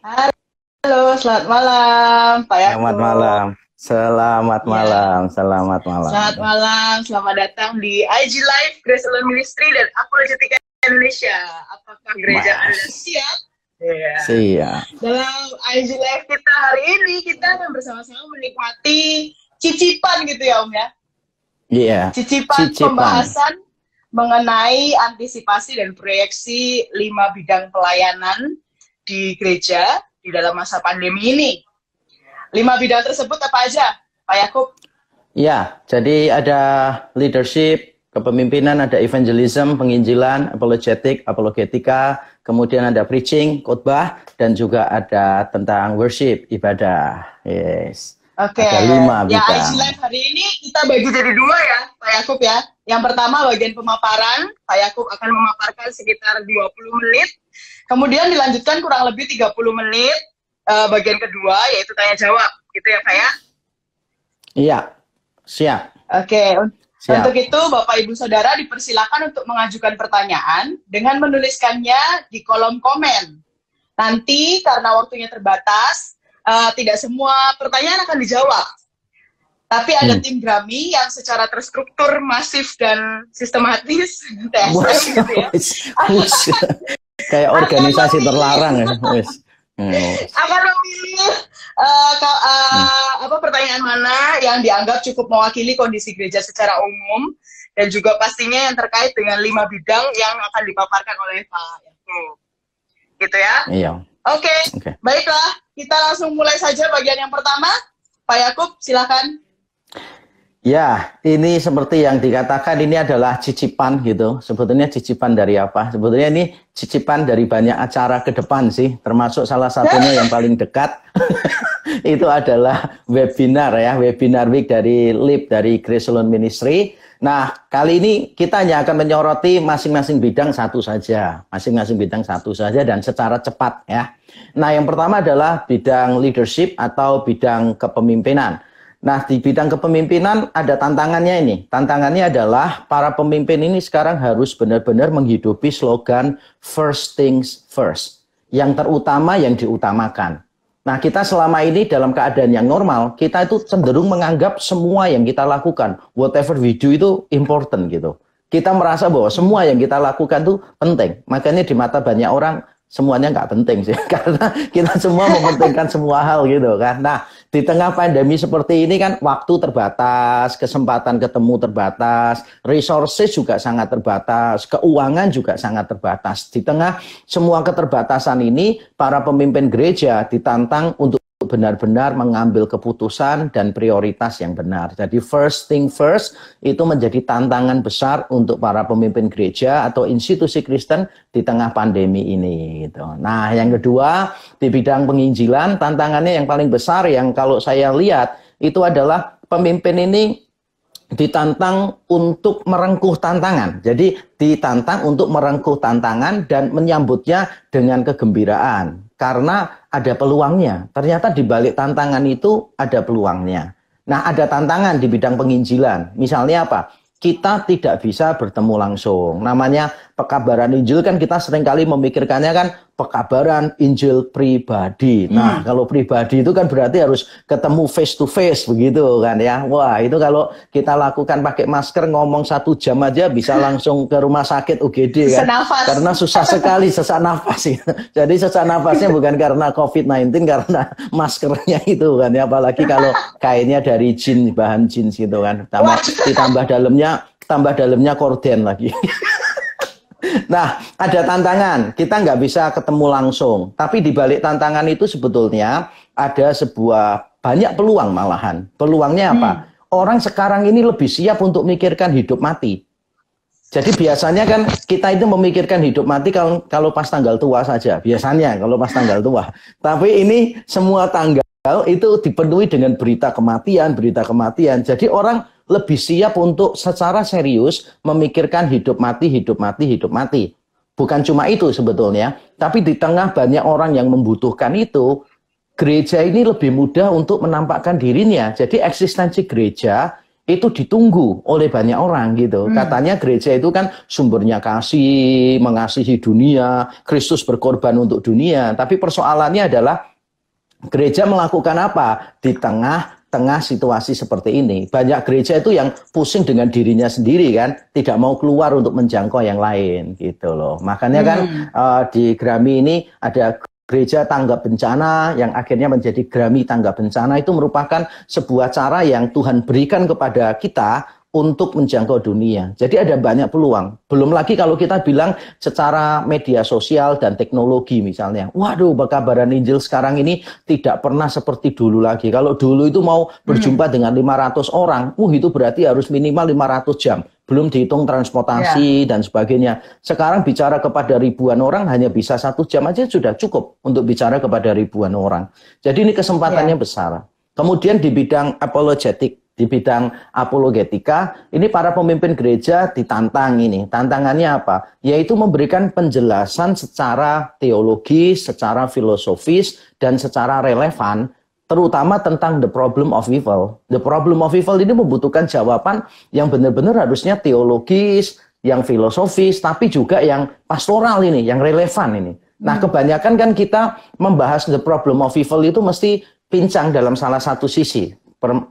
Halo, selamat malam, Pak Selamat malam. Yakub. Selamat Ya, malam. Selamat malam. selamat malam, selamat datang di IG Live Grace Alone Ministry dan Apologetika Indonesia. Apakah gereja Anda Mas. siap? Ya. Siap. Dalam IG Live kita hari ini, kita akan bersama-sama menikmati cicipan gitu ya, Om ya. Iya. Cicipan Cicipan. pembahasan mengenai antisipasi dan proyeksi 5 bidang pelayanan di gereja di dalam masa pandemi ini. 5 bidang tersebut apa aja, Pak Yakub? Ya, jadi ada leadership, kepemimpinan, ada evangelism, penginjilan, apologetika, kemudian ada preaching, khotbah, dan juga ada tentang worship, ibadah. Yes. Oke, Ada 5 ya IG bidang. Live hari ini kita bagi jadi 2 ya, Pak Yakub ya. Yang pertama bagian pemaparan, Pak Yakub akan memaparkan sekitar 20 menit. Kemudian dilanjutkan kurang lebih 30 menit bagian kedua yaitu tanya jawab, gitu ya Pak ya. Iya, siap. Oke, untuk Siap. itu Bapak Ibu Saudara dipersilakan untuk mengajukan pertanyaan dengan menuliskannya di kolom komen. Nanti karena waktunya terbatas, tidak semua pertanyaan akan dijawab. Tapi ada Hmm. tim Grami yang secara terstruktur, masif, dan sistematis, Bos, TSM gitu ya, kayak akan organisasi memilih terlarang ya. Wes. Hmm. akan memilih pertanyaan mana yang dianggap cukup mewakili kondisi gereja secara umum dan juga pastinya yang terkait dengan 5 bidang yang akan dipaparkan oleh Pak Yakub. Gitu ya. Iya. Oke, Oke. baiklah. Kita langsung mulai saja bagian yang pertama. Pak Yakub, silakan. Ya, ini seperti yang dikatakan ini adalah cicipan gitu. Sebetulnya cicipan dari apa? Sebetulnya ini cicipan dari banyak acara ke depan sih, termasuk salah satunya yang paling dekat itu adalah webinar ya, webinar week dari LIP dari Grace Alone Ministry. Nah, kali ini kita hanya akan menyoroti masing-masing bidang satu saja, masing-masing bidang satu saja dan secara cepat ya. Nah, yang pertama adalah bidang leadership atau bidang kepemimpinan. Nah, di bidang kepemimpinan ada tantangannya ini. Tantangannya adalah para pemimpin ini sekarang harus benar-benar menghidupi slogan first things first. Yang terutama yang diutamakan. Nah, kita selama ini dalam keadaan yang normal, kita itu cenderung menganggap semua yang kita lakukan, whatever we do itu important gitu. Kita merasa bahwa semua yang kita lakukan itu penting. Makanya di mata banyak orang, semuanya nggak penting sih. Karena kita semua mementingkan semua hal gitu kan. Nah, di tengah pandemi seperti ini kan waktu terbatas, kesempatan ketemu terbatas, resources juga sangat terbatas, keuangan juga sangat terbatas. Di tengah semua keterbatasan ini, para pemimpin gereja ditantang untuk benar-benar mengambil keputusan dan prioritas yang benar. Jadi first thing first itu menjadi tantangan besar untuk para pemimpin gereja atau institusi Kristen di tengah pandemi ini gitu. Nah, yang kedua di bidang penginjilan tantangannya yang paling besar yang kalau saya lihat itu adalah pemimpin ini ditantang untuk merengkuh tantangan. Jadi ditantang untuk merengkuh tantangan dan menyambutnya dengan kegembiraan. Karena ada peluangnya. Ternyata di balik tantangan itu ada peluangnya. Nah, ada tantangan di bidang penginjilan. Misalnya apa? Kita tidak bisa bertemu langsung. Namanya pekabaran Injil kan kita seringkali memikirkannya kan pekabaran Injil pribadi. Nah, kalau pribadi itu kan berarti harus ketemu face to face begitu kan ya. Wah, itu kalau kita lakukan pakai masker ngomong 1 jam aja bisa langsung ke rumah sakit UGD kan. Senafas. Karena susah sekali sesak nafas ya. Jadi sesak nafasnya bukan karena COVID-19 karena maskernya itu kan ya. Apalagi kalau kainnya dari jin, bahan jins gitu kan. Ditambah dalamnya korden lagi. Nah, ada tantangan. Kita nggak bisa ketemu langsung. Tapi di balik tantangan itu sebetulnya ada sebuah banyak peluang malahan. Peluangnya apa? Orang sekarang ini lebih siap untuk mikirkan hidup mati. Jadi biasanya kan kita itu memikirkan hidup mati kalau pas tanggal tua saja. Biasanya kalau pas tanggal tua. Tapi ini semua tanggal itu dipenuhi dengan berita kematian, berita kematian. Jadi orang lebih siap untuk secara serius memikirkan hidup mati, hidup mati, hidup mati. Bukan cuma itu sebetulnya, tapi di tengah banyak orang yang membutuhkan itu, gereja ini lebih mudah untuk menampakkan dirinya. Jadi eksistensi gereja itu ditunggu oleh banyak orang gitu. Katanya gereja itu kan sumbernya kasih, mengasihi dunia, Kristus berkorban untuk dunia. Tapi persoalannya adalah gereja melakukan apa di tengah situasi seperti ini? Banyak gereja itu yang pusing dengan dirinya sendiri kan, tidak mau keluar untuk menjangkau yang lain gitu loh. Makanya kan di Grami ini ada gereja tanggap bencana yang akhirnya menjadi Grami tanggap bencana. Itu merupakan sebuah cara yang Tuhan berikan kepada kita untuk menjangkau dunia. Jadi ada banyak peluang. Belum lagi kalau kita bilang secara media sosial dan teknologi misalnya. Waduh, pekabaran Injil sekarang ini tidak pernah seperti dulu lagi. Kalau dulu itu mau berjumpa dengan 500 orang, itu berarti harus minimal 500 jam. Belum dihitung transportasi dan sebagainya. Sekarang bicara kepada ribuan orang hanya bisa 1 jam aja sudah cukup untuk bicara kepada ribuan orang. Jadi ini kesempatannya besar. Kemudian di bidang apologetik, di bidang apologetika, ini para pemimpin gereja ditantang ini. Tantangannya apa? Yaitu memberikan penjelasan secara teologis, secara filosofis, dan secara relevan, terutama tentang the problem of evil. The problem of evil ini membutuhkan jawaban yang benar-benar harusnya teologis, yang filosofis, tapi juga yang pastoral ini, yang relevan ini. Nah, kebanyakan kan kita membahas the problem of evil itu mesti pincang dalam salah satu sisi.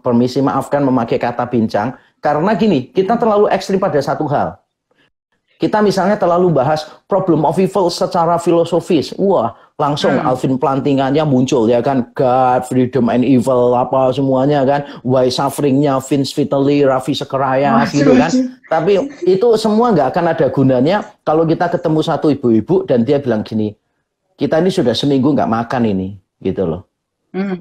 Permisi maafkan memakai kata pincang, karena gini, kita terlalu ekstrim pada satu hal. Kita misalnya terlalu bahas problem of evil secara filosofis. Wah, langsung Alvin Plantingannya muncul ya kan. God, freedom and evil, apa semuanya kan. Why sufferingnya Vince Vitali, Raffi Sekerayas gitu kan. Tapi itu semua nggak akan ada gunanya kalau kita ketemu satu ibu-ibu dan dia bilang gini, kita ini sudah seminggu nggak makan ini, gitu loh.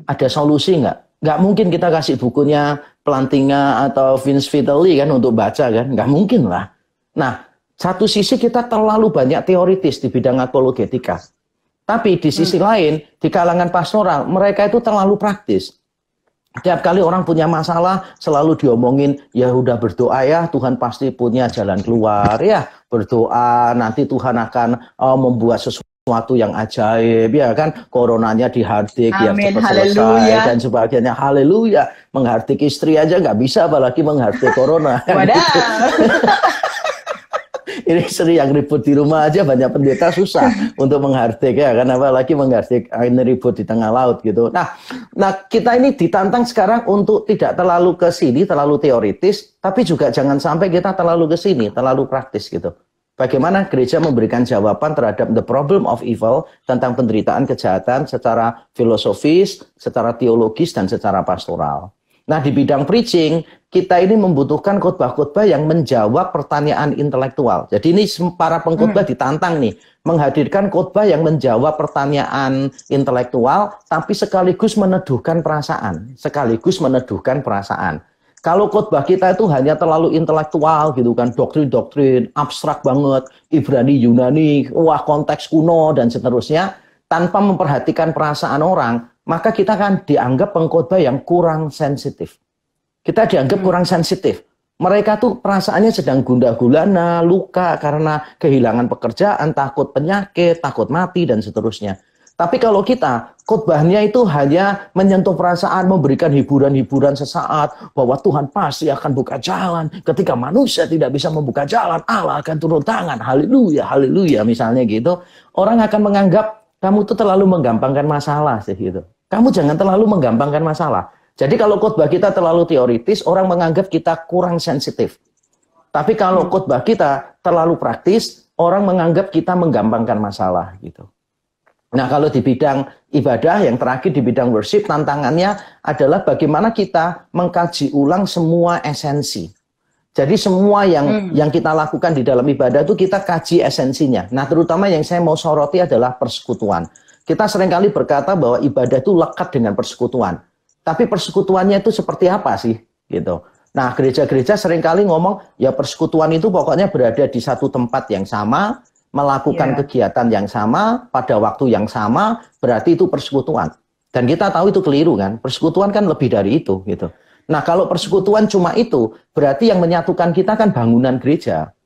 Ada solusi nggak? Nggak mungkin kita kasih bukunya Plantinga atau Vince Vitali kan untuk baca kan. Nggak mungkin lah. Nah, satu sisi kita terlalu banyak teoritis di bidang apologetika. Tapi di sisi lain, di kalangan pastoral, mereka itu terlalu praktis. Tiap kali orang punya masalah, selalu diomongin, ya udah berdoa ya, Tuhan pasti punya jalan keluar. Ya, berdoa, nanti Tuhan akan membuat sesuatu yang ajaib. Ya kan, coronanya dihardik, ya cepat selesai, dan sebagainya. Haleluya. Menghardik istri aja nggak bisa, apalagi menghardik corona. Ini istri yang ribut di rumah aja banyak pendeta susah untuk menghardik ya kan, apalagi menghardik ini ribut di tengah laut gitu. Nah kita ini ditantang sekarang untuk tidak terlalu ke sini, terlalu teoritis, tapi juga jangan sampai kita terlalu ke sini, terlalu praktis gitu. Bagaimana gereja memberikan jawaban terhadap the problem of evil, tentang penderitaan kejahatan secara filosofis, secara teologis, dan secara pastoral. Nah, di bidang preaching, kita ini membutuhkan khotbah-khotbah yang menjawab pertanyaan intelektual. Jadi ini para pengkhotbah ditantang nih, menghadirkan khotbah yang menjawab pertanyaan intelektual, tapi sekaligus meneduhkan perasaan. Kalau khotbah kita itu hanya terlalu intelektual gitu kan, doktrin-doktrin, abstrak banget, Ibrani, Yunani, wah konteks kuno, dan seterusnya, tanpa memperhatikan perasaan orang, maka kita akan dianggap pengkhotbah yang kurang sensitif. Kita dianggap kurang sensitif. Mereka tuh perasaannya sedang gundah gulana, luka karena kehilangan pekerjaan, takut penyakit, takut mati, dan seterusnya. Tapi kalau kita, khotbahnya itu hanya menyentuh perasaan, memberikan hiburan-hiburan sesaat, bahwa Tuhan pasti akan buka jalan. Ketika manusia tidak bisa membuka jalan, Allah akan turun tangan. Haleluya, haleluya, misalnya gitu. Orang akan menganggap kamu tuh terlalu menggampangkan masalah sih gitu. Kamu jangan terlalu menggampangkan masalah. Jadi kalau khotbah kita terlalu teoritis, orang menganggap kita kurang sensitif. Tapi kalau khotbah kita terlalu praktis, orang menganggap kita menggampangkan masalah gitu. Nah, kalau di bidang ibadah, yang terakhir di bidang worship, tantangannya adalah bagaimana kita mengkaji ulang semua esensi. Jadi semua yang kita lakukan di dalam ibadah itu kita kaji esensinya. Nah, terutama yang saya mau soroti adalah persekutuan. Kita seringkali berkata bahwa ibadah itu lekat dengan persekutuan. Tapi persekutuannya itu seperti apa sih? Gitu. Nah, gereja-gereja seringkali ngomong, ya persekutuan itu pokoknya berada di satu tempat yang sama, melakukan kegiatan yang sama, pada waktu yang sama, berarti itu persekutuan. Dan kita tahu itu keliru kan, persekutuan kan lebih dari itu. Gitu. Nah, kalau persekutuan cuma itu, berarti yang menyatukan kita kan bangunan gereja.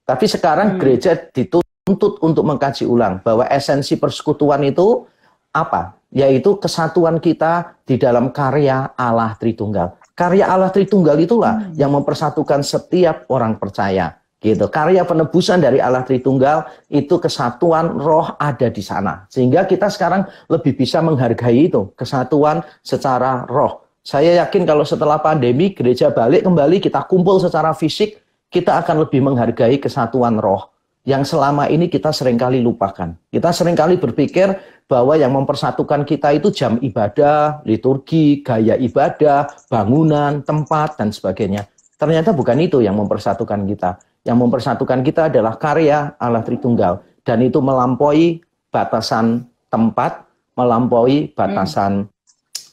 Tapi sekarang gereja dituntut untuk mengkaji ulang bahwa esensi persekutuan itu apa? Yaitu kesatuan kita di dalam karya Allah Tritunggal. Karya Allah Tritunggal itulah yang mempersatukan setiap orang percaya. Gitu. Karya penebusan dari Allah Tritunggal itu kesatuan roh ada di sana. Sehingga kita sekarang lebih bisa menghargai itu, kesatuan secara roh. Saya yakin kalau setelah pandemi gereja balik kembali, kita kumpul secara fisik, kita akan lebih menghargai kesatuan roh yang selama ini kita seringkali lupakan. Kita seringkali berpikir bahwa yang mempersatukan kita itu jam ibadah, liturgi, gaya ibadah, bangunan, tempat, dan sebagainya. Ternyata bukan itu yang mempersatukan kita. Yang mempersatukan kita adalah karya Allah Tritunggal. Dan itu melampaui batasan tempat, melampaui batasan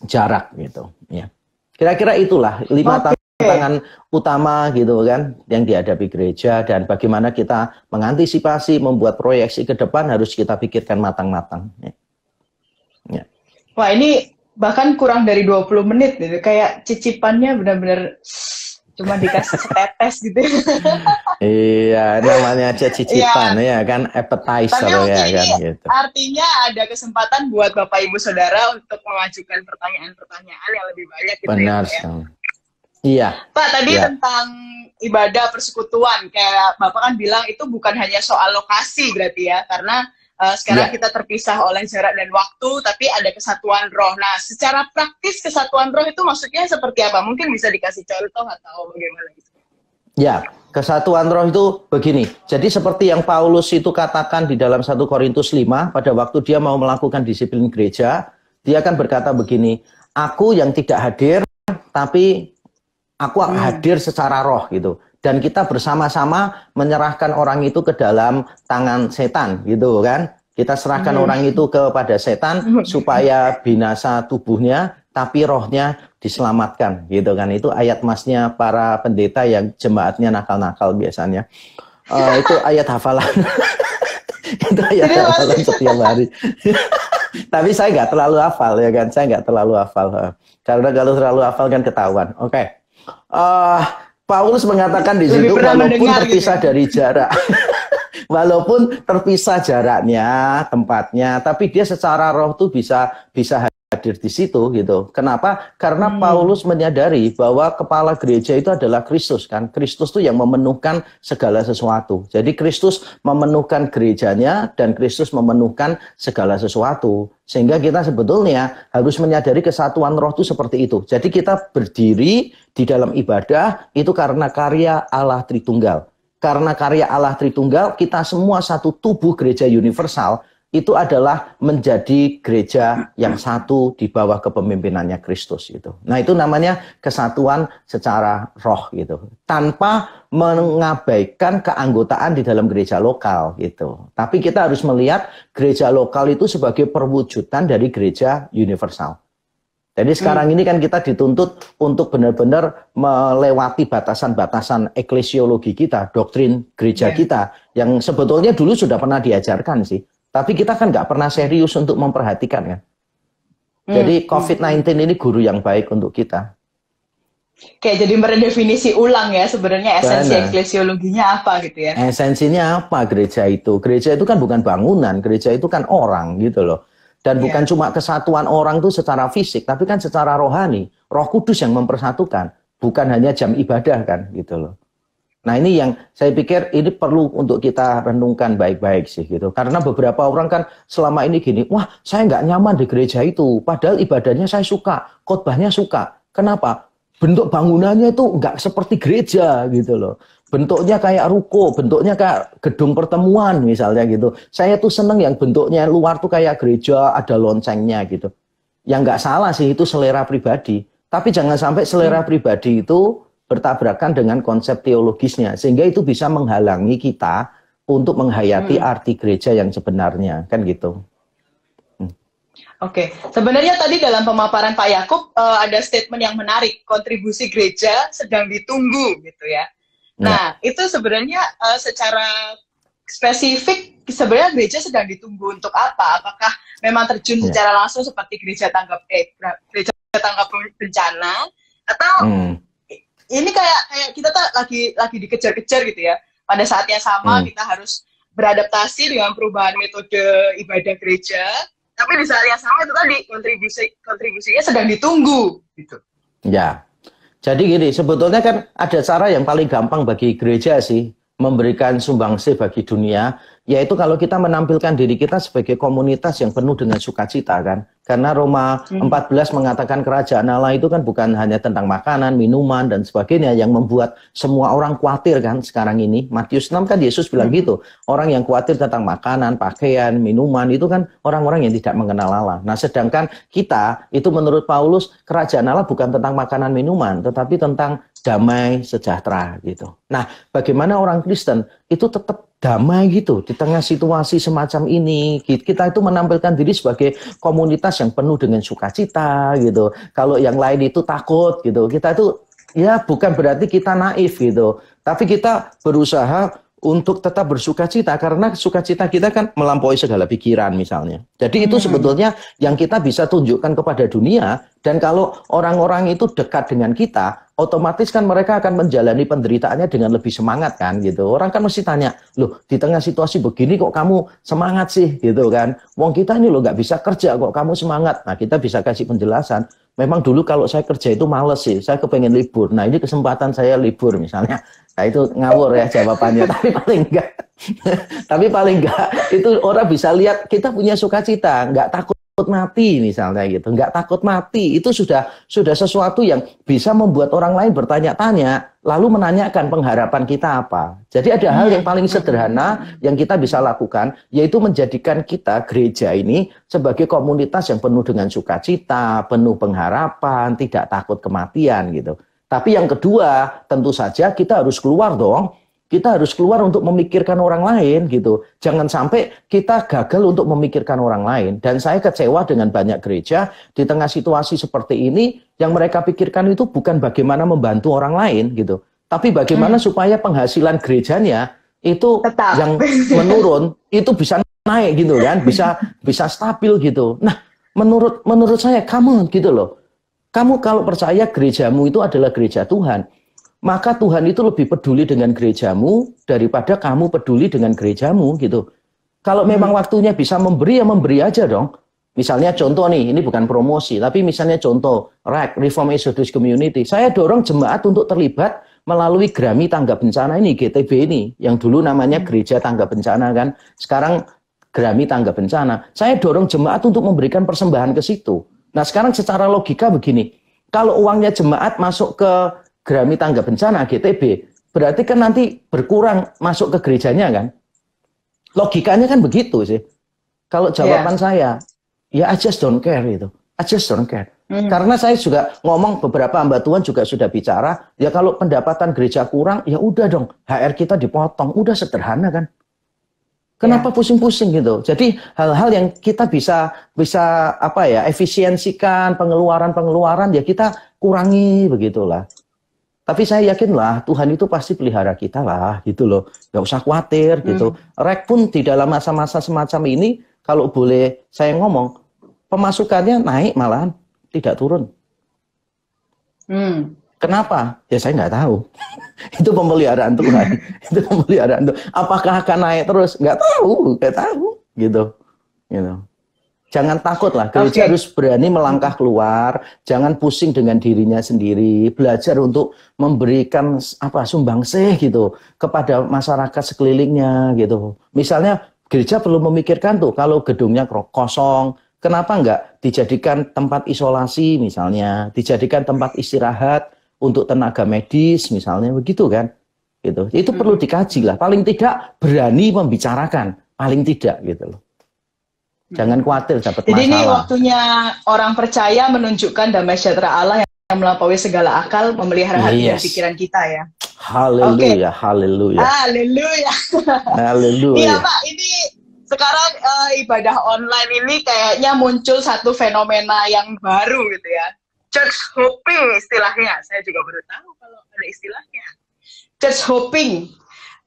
jarak gitu. Ya. Kira-kira itulah 5 tantangan utama gitu kan yang dihadapi gereja, dan bagaimana kita mengantisipasi, membuat proyeksi ke depan harus kita pikirkan matang-matang. Ya. Ya. Wah, ini bahkan kurang dari 20 menit gitu. Kayak cicipannya benar-benar cuma dikasih setetes gitu. Iya, namanya aja cicipan ya kan, appetizer. Tapi ya ini kan gitu. artinya ada kesempatan buat Bapak Ibu Saudara untuk mengajukan pertanyaan-pertanyaan yang lebih banyak gitu. Benar ya. Iya. Pak, tadi ya. tentang ibadah persekutuan, kayak Bapak kan bilang itu bukan hanya soal lokasi berarti ya, karena sekarang kita terpisah oleh jarak dan waktu, tapi ada kesatuan roh. Nah, secara praktis kesatuan roh itu maksudnya seperti apa? Mungkin bisa dikasih contoh atau bagaimana gitu? Ya, kesatuan roh itu begini. Jadi seperti yang Paulus itu katakan di dalam 1 Korintus 5, pada waktu dia mau melakukan disiplin gereja, dia akan berkata begini, aku yang tidak hadir, tapi aku hadir secara roh gitu. Dan kita bersama-sama menyerahkan orang itu ke dalam tangan setan gitu kan. Kita serahkan orang itu kepada setan supaya binasa tubuhnya, tapi rohnya diselamatkan gitu kan. Itu ayat masnya para pendeta yang jemaatnya nakal-nakal biasanya. Itu ayat hafalan. Itu ayat hafalan setiap hari. Tapi saya nggak terlalu hafal ya kan. Saya nggak terlalu hafal. Karena kalau terlalu hafal kan ketahuan. Oke. Paulus mengatakan di situ walaupun terpisah gitu dari jarak, walaupun terpisah jaraknya, tempatnya, tapi dia secara roh tuh bisa hadir di situ gitu. Kenapa? Karena Paulus menyadari bahwa kepala gereja itu adalah Kristus kan. Kristus tuh yang memenuhkan segala sesuatu. Jadi Kristus memenuhkan gerejanya dan Kristus memenuhkan segala sesuatu. Sehingga kita sebetulnya harus menyadari kesatuan roh itu seperti itu. Jadi kita berdiri di dalam ibadah itu karena karya Allah Tritunggal. Karena karya Allah Tritunggal, kita semua satu tubuh gereja universal, itu adalah menjadi gereja yang satu di bawah kepemimpinannya Kristus gitu. Nah, itu namanya kesatuan secara roh gitu. Tanpa mengabaikan keanggotaan di dalam gereja lokal gitu. Tapi kita harus melihat gereja lokal itu sebagai perwujudan dari gereja universal. Jadi sekarang ini kan kita dituntut untuk benar-benar melewati batasan-batasan eklesiologi kita, doktrin gereja kita, yang sebetulnya dulu sudah pernah diajarkan sih. Tapi kita kan nggak pernah serius untuk memperhatikan kan. Jadi COVID-19 ini guru yang baik untuk kita. Kayak jadi meredefinisi ulang ya sebenarnya esensi eklesiologinya apa gitu ya. Esensinya apa gereja itu? Gereja itu kan bukan bangunan, gereja itu kan orang gitu loh. Dan bukan cuma kesatuan orang itu secara fisik, tapi kan secara rohani. Roh Kudus yang mempersatukan, bukan hanya jam ibadah kan gitu loh. Nah ini yang saya pikir ini perlu untuk kita renungkan baik-baik sih gitu. Karena beberapa orang kan selama ini gini, wah saya nggak nyaman di gereja itu. Padahal ibadahnya saya suka, khotbahnya suka. Kenapa? Bentuk bangunannya itu nggak seperti gereja gitu loh. Bentuknya kayak ruko, bentuknya kayak gedung pertemuan misalnya gitu. Saya tuh seneng yang bentuknya luar tuh kayak gereja, ada loncengnya gitu. Yang nggak salah sih itu selera pribadi. Tapi jangan sampai selera pribadi itu bertabrakan dengan konsep teologisnya. Sehingga itu bisa menghalangi kita untuk menghayati arti gereja yang sebenarnya. Kan gitu. Oke, sebenarnya tadi dalam pemaparan Pak Yakub ada statement yang menarik. Kontribusi gereja sedang ditunggu gitu ya. Nah, itu sebenarnya secara spesifik sebenarnya gereja sedang ditunggu untuk apa? Apakah memang terjun secara langsung seperti gereja tanggap bencana atau ini kayak kita tuh lagi dikejar-kejar gitu ya. Pada saat yang sama kita harus beradaptasi dengan perubahan metode ibadah gereja, tapi di saat yang sama itu tadi kontribusinya sedang ditunggu gitu. Ya. Jadi gini, sebetulnya kan ada cara yang paling gampang bagi gereja sih memberikan sumbangsih bagi dunia, yaitu kalau kita menampilkan diri kita sebagai komunitas yang penuh dengan sukacita kan. Karena Roma 14 mengatakan kerajaan Allah itu kan bukan hanya tentang makanan, minuman, dan sebagainya yang membuat semua orang khawatir kan sekarang ini. Matius 6 kan Yesus bilang gitu, orang yang khawatir tentang makanan, pakaian, minuman, itu kan orang-orang yang tidak mengenal Allah. Nah sedangkan kita, itu menurut Paulus, kerajaan Allah bukan tentang makanan, minuman, tetapi tentang damai, sejahtera gitu. Nah bagaimana orang Kristen itu tetap damai gitu di tengah situasi semacam ini. Kita itu menampilkan diri sebagai komunitas yang penuh dengan sukacita gitu. Kalau yang lain itu takut gitu, kita itu ya bukan berarti kita naif gitu, tapi kita berusaha untuk tetap bersukacita karena sukacita kita kan melampaui segala pikiran misalnya. Jadi itu sebetulnya yang kita bisa tunjukkan kepada dunia, dan kalau orang-orang itu dekat dengan kita, otomatis kan mereka akan menjalani penderitaannya dengan lebih semangat kan gitu. Orang kan mesti tanya, loh di tengah situasi begini kok kamu semangat sih gitu kan. Wong kita ini loh nggak bisa kerja kok kamu semangat. Nah kita bisa kasih penjelasan, memang dulu kalau saya kerja itu males sih, saya kepengen libur. Nah ini kesempatan saya libur misalnya. Nah itu ngawur ya jawabannya, tapi paling enggak itu orang bisa lihat kita punya sukacita, nggak takut mati misalnya gitu, nggak takut mati itu sudah sesuatu yang bisa membuat orang lain bertanya-tanya lalu menanyakan pengharapan kita apa. Jadi ada hal yang paling sederhana yang kita bisa lakukan, yaitu menjadikan kita gereja ini sebagai komunitas yang penuh dengan sukacita, penuh pengharapan, tidak takut kematian gitu. Tapi yang kedua, tentu saja kita harus keluar dong. Kita harus keluar untuk memikirkan orang lain gitu. Jangan sampai kita gagal untuk memikirkan orang lain. Dan saya kecewa dengan banyak gereja di tengah situasi seperti ini, yang mereka pikirkan itu bukan bagaimana membantu orang lain gitu, tapi bagaimana supaya penghasilan gerejanya itu tetap yang menurun itu bisa naik gitu kan, bisa stabil gitu. Nah, menurut saya kamu gitu loh. Kamu kalau percaya gerejamu itu adalah gereja Tuhan, maka Tuhan itu lebih peduli dengan gerejamu daripada kamu peduli dengan gerejamu gitu. Kalau memang waktunya bisa memberi, ya memberi aja dong. Misalnya contoh nih, ini bukan promosi, tapi misalnya contoh, REC, Reformed Exodus Community. Saya dorong jemaat untuk terlibat melalui Grami Tangga Bencana ini, GTB ini, yang dulu namanya Gereja Tangga Bencana kan, sekarang Grami Tangga Bencana. Saya dorong jemaat untuk memberikan persembahan ke situ. Nah sekarang secara logika begini, kalau uangnya jemaat masuk ke Grami Tangga Bencana, GTB, berarti kan nanti berkurang masuk ke gerejanya kan? Logikanya kan begitu sih. Kalau jawaban saya, ya I just don't care itu. I just don't care. Karena saya juga ngomong, beberapa hamba Tuhan juga sudah bicara, ya kalau pendapatan gereja kurang, ya udah dong, HR kita dipotong, udah sederhana kan? Kenapa pusing-pusing gitu? Jadi hal-hal yang kita bisa apa ya, efisiensikan pengeluaran ya kita kurangi begitulah. Tapi saya yakin lah Tuhan itu pasti pelihara kita lah gitu loh. Gak usah khawatir gitu. REC pun di dalam masa-masa semacam ini, kalau boleh saya ngomong, pemasukannya naik malahan, tidak turun. Kenapa? Ya saya nggak tahu. Itu pemeliharaan Tuhan. Itu pemeliharaan Tuhan. Apakah akan naik terus? Nggak tahu. Gitu. Jangan takut lah. Gereja harus berani melangkah keluar. Jangan pusing dengan dirinya sendiri. Belajar untuk memberikan sumbangsih gitu kepada masyarakat sekelilingnya gitu. Misalnya gereja perlu memikirkan tuh kalau gedungnya kosong, kenapa nggak dijadikan tempat isolasi misalnya, dijadikan tempat istirahat untuk tenaga medis misalnya, begitu kan, gitu. Itu perlu dikaji lah, paling tidak berani membicarakan, paling tidak gitu loh. Jangan khawatir dapat masalah. Jadi ini waktunya orang percaya menunjukkan damai sejahtera Allah yang melampaui segala akal, memelihara hati dan pikiran kita ya. Haleluya, haleluya. Haleluya. Haleluya. Iya Pak, ini sekarang ibadah online ini kayaknya muncul satu fenomena yang baru gitu ya. Church hopping istilahnya, saya juga baru tahu kalau ada istilahnya. Church hopping,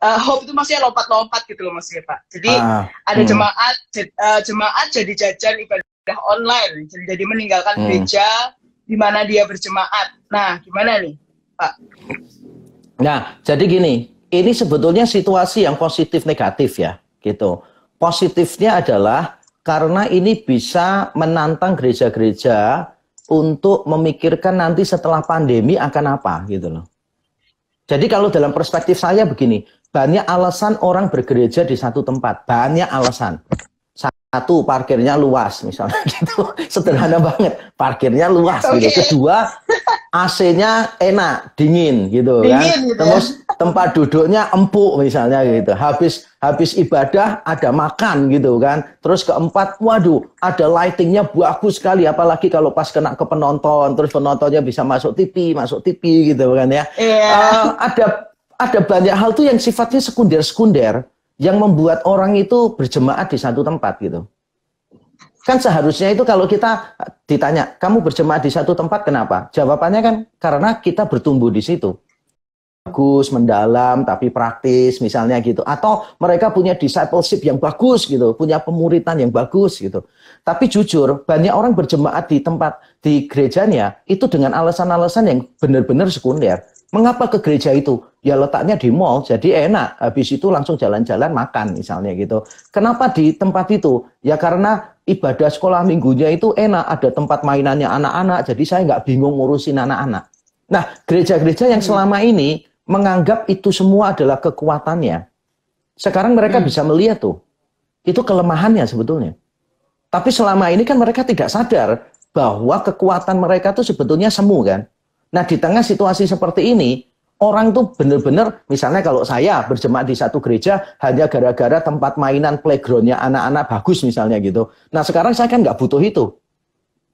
hope itu maksudnya lompat-lompat gitu loh maksudnya Pak. Jadi ada jemaat jadi jajan ibadah online, jadi meninggalkan gereja di mana dia berjemaat. Nah, gimana nih Pak? Nah, jadi gini, ini sebetulnya situasi yang positif negatif ya, gitu. Positifnya adalah karena ini bisa menantang gereja-gereja untuk memikirkan nanti setelah pandemi akan apa gitu loh. Jadi kalau dalam perspektif saya begini, banyak alasan orang bergereja di satu tempat, banyak alasan. Satu, parkirnya luas misalnya gitu, sederhana banget, parkirnya luas gitu. Kedua, AC-nya enak, dingin gitu kan. Gitu Terus tempat duduknya empuk misalnya gitu. Habis ibadah ada makan gitu kan. Terus keempat, waduh, ada lightingnya bagus sekali, apalagi kalau pas kena ke penonton, terus penontonnya bisa masuk TV gitu kan ya. Ada banyak hal tuh yang sifatnya sekunder yang membuat orang itu berjemaat di satu tempat gitu. Kan seharusnya itu kalau kita ditanya, kamu berjemaat di satu tempat kenapa? Jawabannya kan karena kita bertumbuh di situ. Bagus, mendalam, tapi praktis misalnya gitu. Atau mereka punya discipleship yang bagus gitu, punya pemuritan yang bagus gitu. Tapi jujur, banyak orang berjemaat di tempat, di gerejanya, itu dengan alasan-alasan yang benar-benar sekunder. Mengapa ke gereja itu? Ya letaknya di mall, jadi enak. Habis itu langsung jalan-jalan makan misalnya gitu. Kenapa di tempat itu? Ya karena ibadah sekolah minggunya itu enak. Ada tempat mainannya anak-anak, jadi saya nggak bingung ngurusin anak-anak. Nah, gereja-gereja yang selama ini menganggap itu semua adalah kekuatannya. Sekarang mereka bisa melihat tuh. Itu kelemahannya sebetulnya. Tapi selama ini kan mereka tidak sadar bahwa kekuatan mereka tuh sebetulnya semu kan. Nah, di tengah situasi seperti ini, orang tuh benar-benar, misalnya kalau saya berjemaat di satu gereja, hanya gara-gara tempat mainan playgroundnya anak-anak bagus misalnya gitu. Nah, sekarang saya kan nggak butuh itu.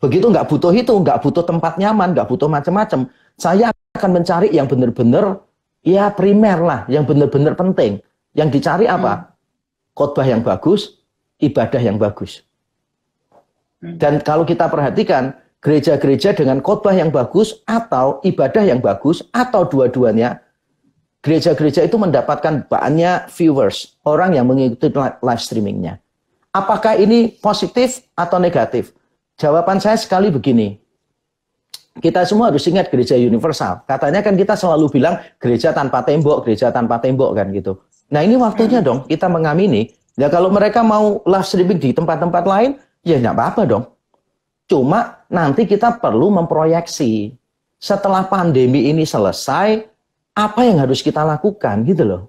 Begitu nggak butuh itu, nggak butuh tempat nyaman, nggak butuh macam-macam. Saya akan mencari yang benar-benar, ya primer lah, yang benar-benar penting. Yang dicari apa? Khotbah yang bagus, ibadah yang bagus. Dan kalau kita perhatikan, gereja-gereja dengan khotbah yang bagus atau ibadah yang bagus atau dua-duanya, gereja-gereja itu mendapatkan banyak viewers, orang yang mengikuti live streamingnya. Apakah ini positif atau negatif? Jawaban saya sekali begini, kita semua harus ingat gereja universal. Katanya kan kita selalu bilang gereja tanpa tembok kan gitu. Nah ini waktunya dong kita mengamini. Ya kalau mereka mau live streaming di tempat-tempat lain, ya nggak apa-apa dong. Cuma nanti kita perlu memproyeksi setelah pandemi ini selesai, apa yang harus kita lakukan gitu loh.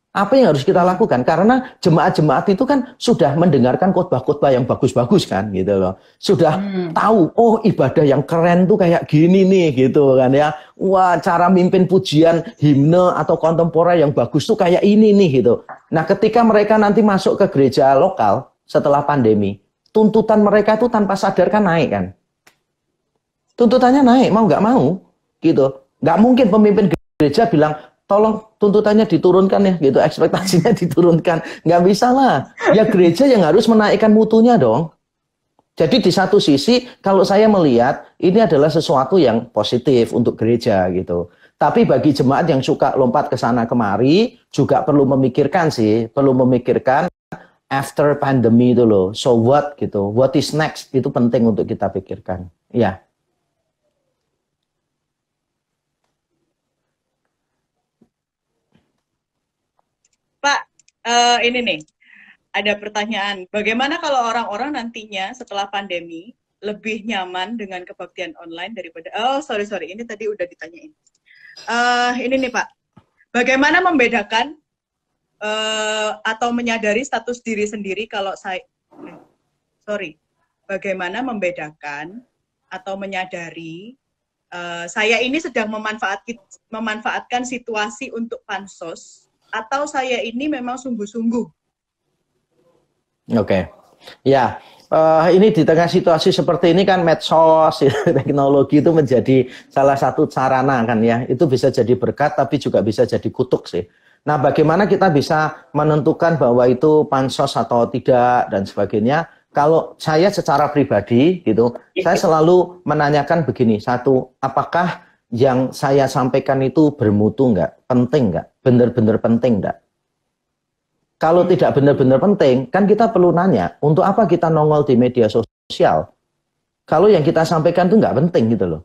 Apa yang harus kita lakukan? Karena jemaat-jemaat itu kan sudah mendengarkan khotbah-khotbah yang bagus-bagus kan gitu loh. Sudah tahu, oh ibadah yang keren tuh kayak gini nih gitu kan ya. Wah cara mimpin pujian, himne atau kontemporer yang bagus tuh kayak ini nih gitu. Nah ketika mereka nanti masuk ke gereja lokal setelah pandemi, tuntutan mereka itu tanpa sadar kan naik kan. Tuntutannya naik, mau nggak mau gitu. Nggak mungkin pemimpin gereja bilang, tolong tuntutannya diturunkan ya gitu, ekspektasinya diturunkan. Nggak bisa lah. Ya gereja yang harus menaikkan mutunya dong. Jadi di satu sisi, kalau saya melihat, ini adalah sesuatu yang positif untuk gereja gitu. Tapi bagi jemaat yang suka lompat ke sana kemari, juga perlu memikirkan sih, perlu memikirkan after pandemi itu loh. So what gitu, what is next, itu penting untuk kita pikirkan. Ya. Pak, ini nih, ada pertanyaan. Bagaimana kalau orang-orang nantinya setelah pandemi lebih nyaman dengan kebaktian online daripada... Oh, sorry. Ini tadi udah ditanyain. Ini nih, Pak. Bagaimana membedakan atau menyadari status diri sendiri kalau saya... Bagaimana membedakan atau menyadari saya ini sedang memanfaatkan situasi untuk pansos atau saya ini memang sungguh-sungguh? Oke. Ya, ini di tengah situasi seperti ini kan medsos, teknologi itu menjadi salah satu sarana kan ya. Itu bisa jadi berkat tapi juga bisa jadi kutuk sih. Nah, bagaimana kita bisa menentukan bahwa itu pansos atau tidak dan sebagainya? Kalau saya secara pribadi gitu, saya selalu menanyakan begini, satu, apakah yang saya sampaikan itu bermutu nggak? Penting nggak? Benar-benar penting nggak? Kalau tidak benar-benar penting, kan kita perlu nanya, untuk apa kita nongol di media sosial? Kalau yang kita sampaikan itu nggak penting gitu loh.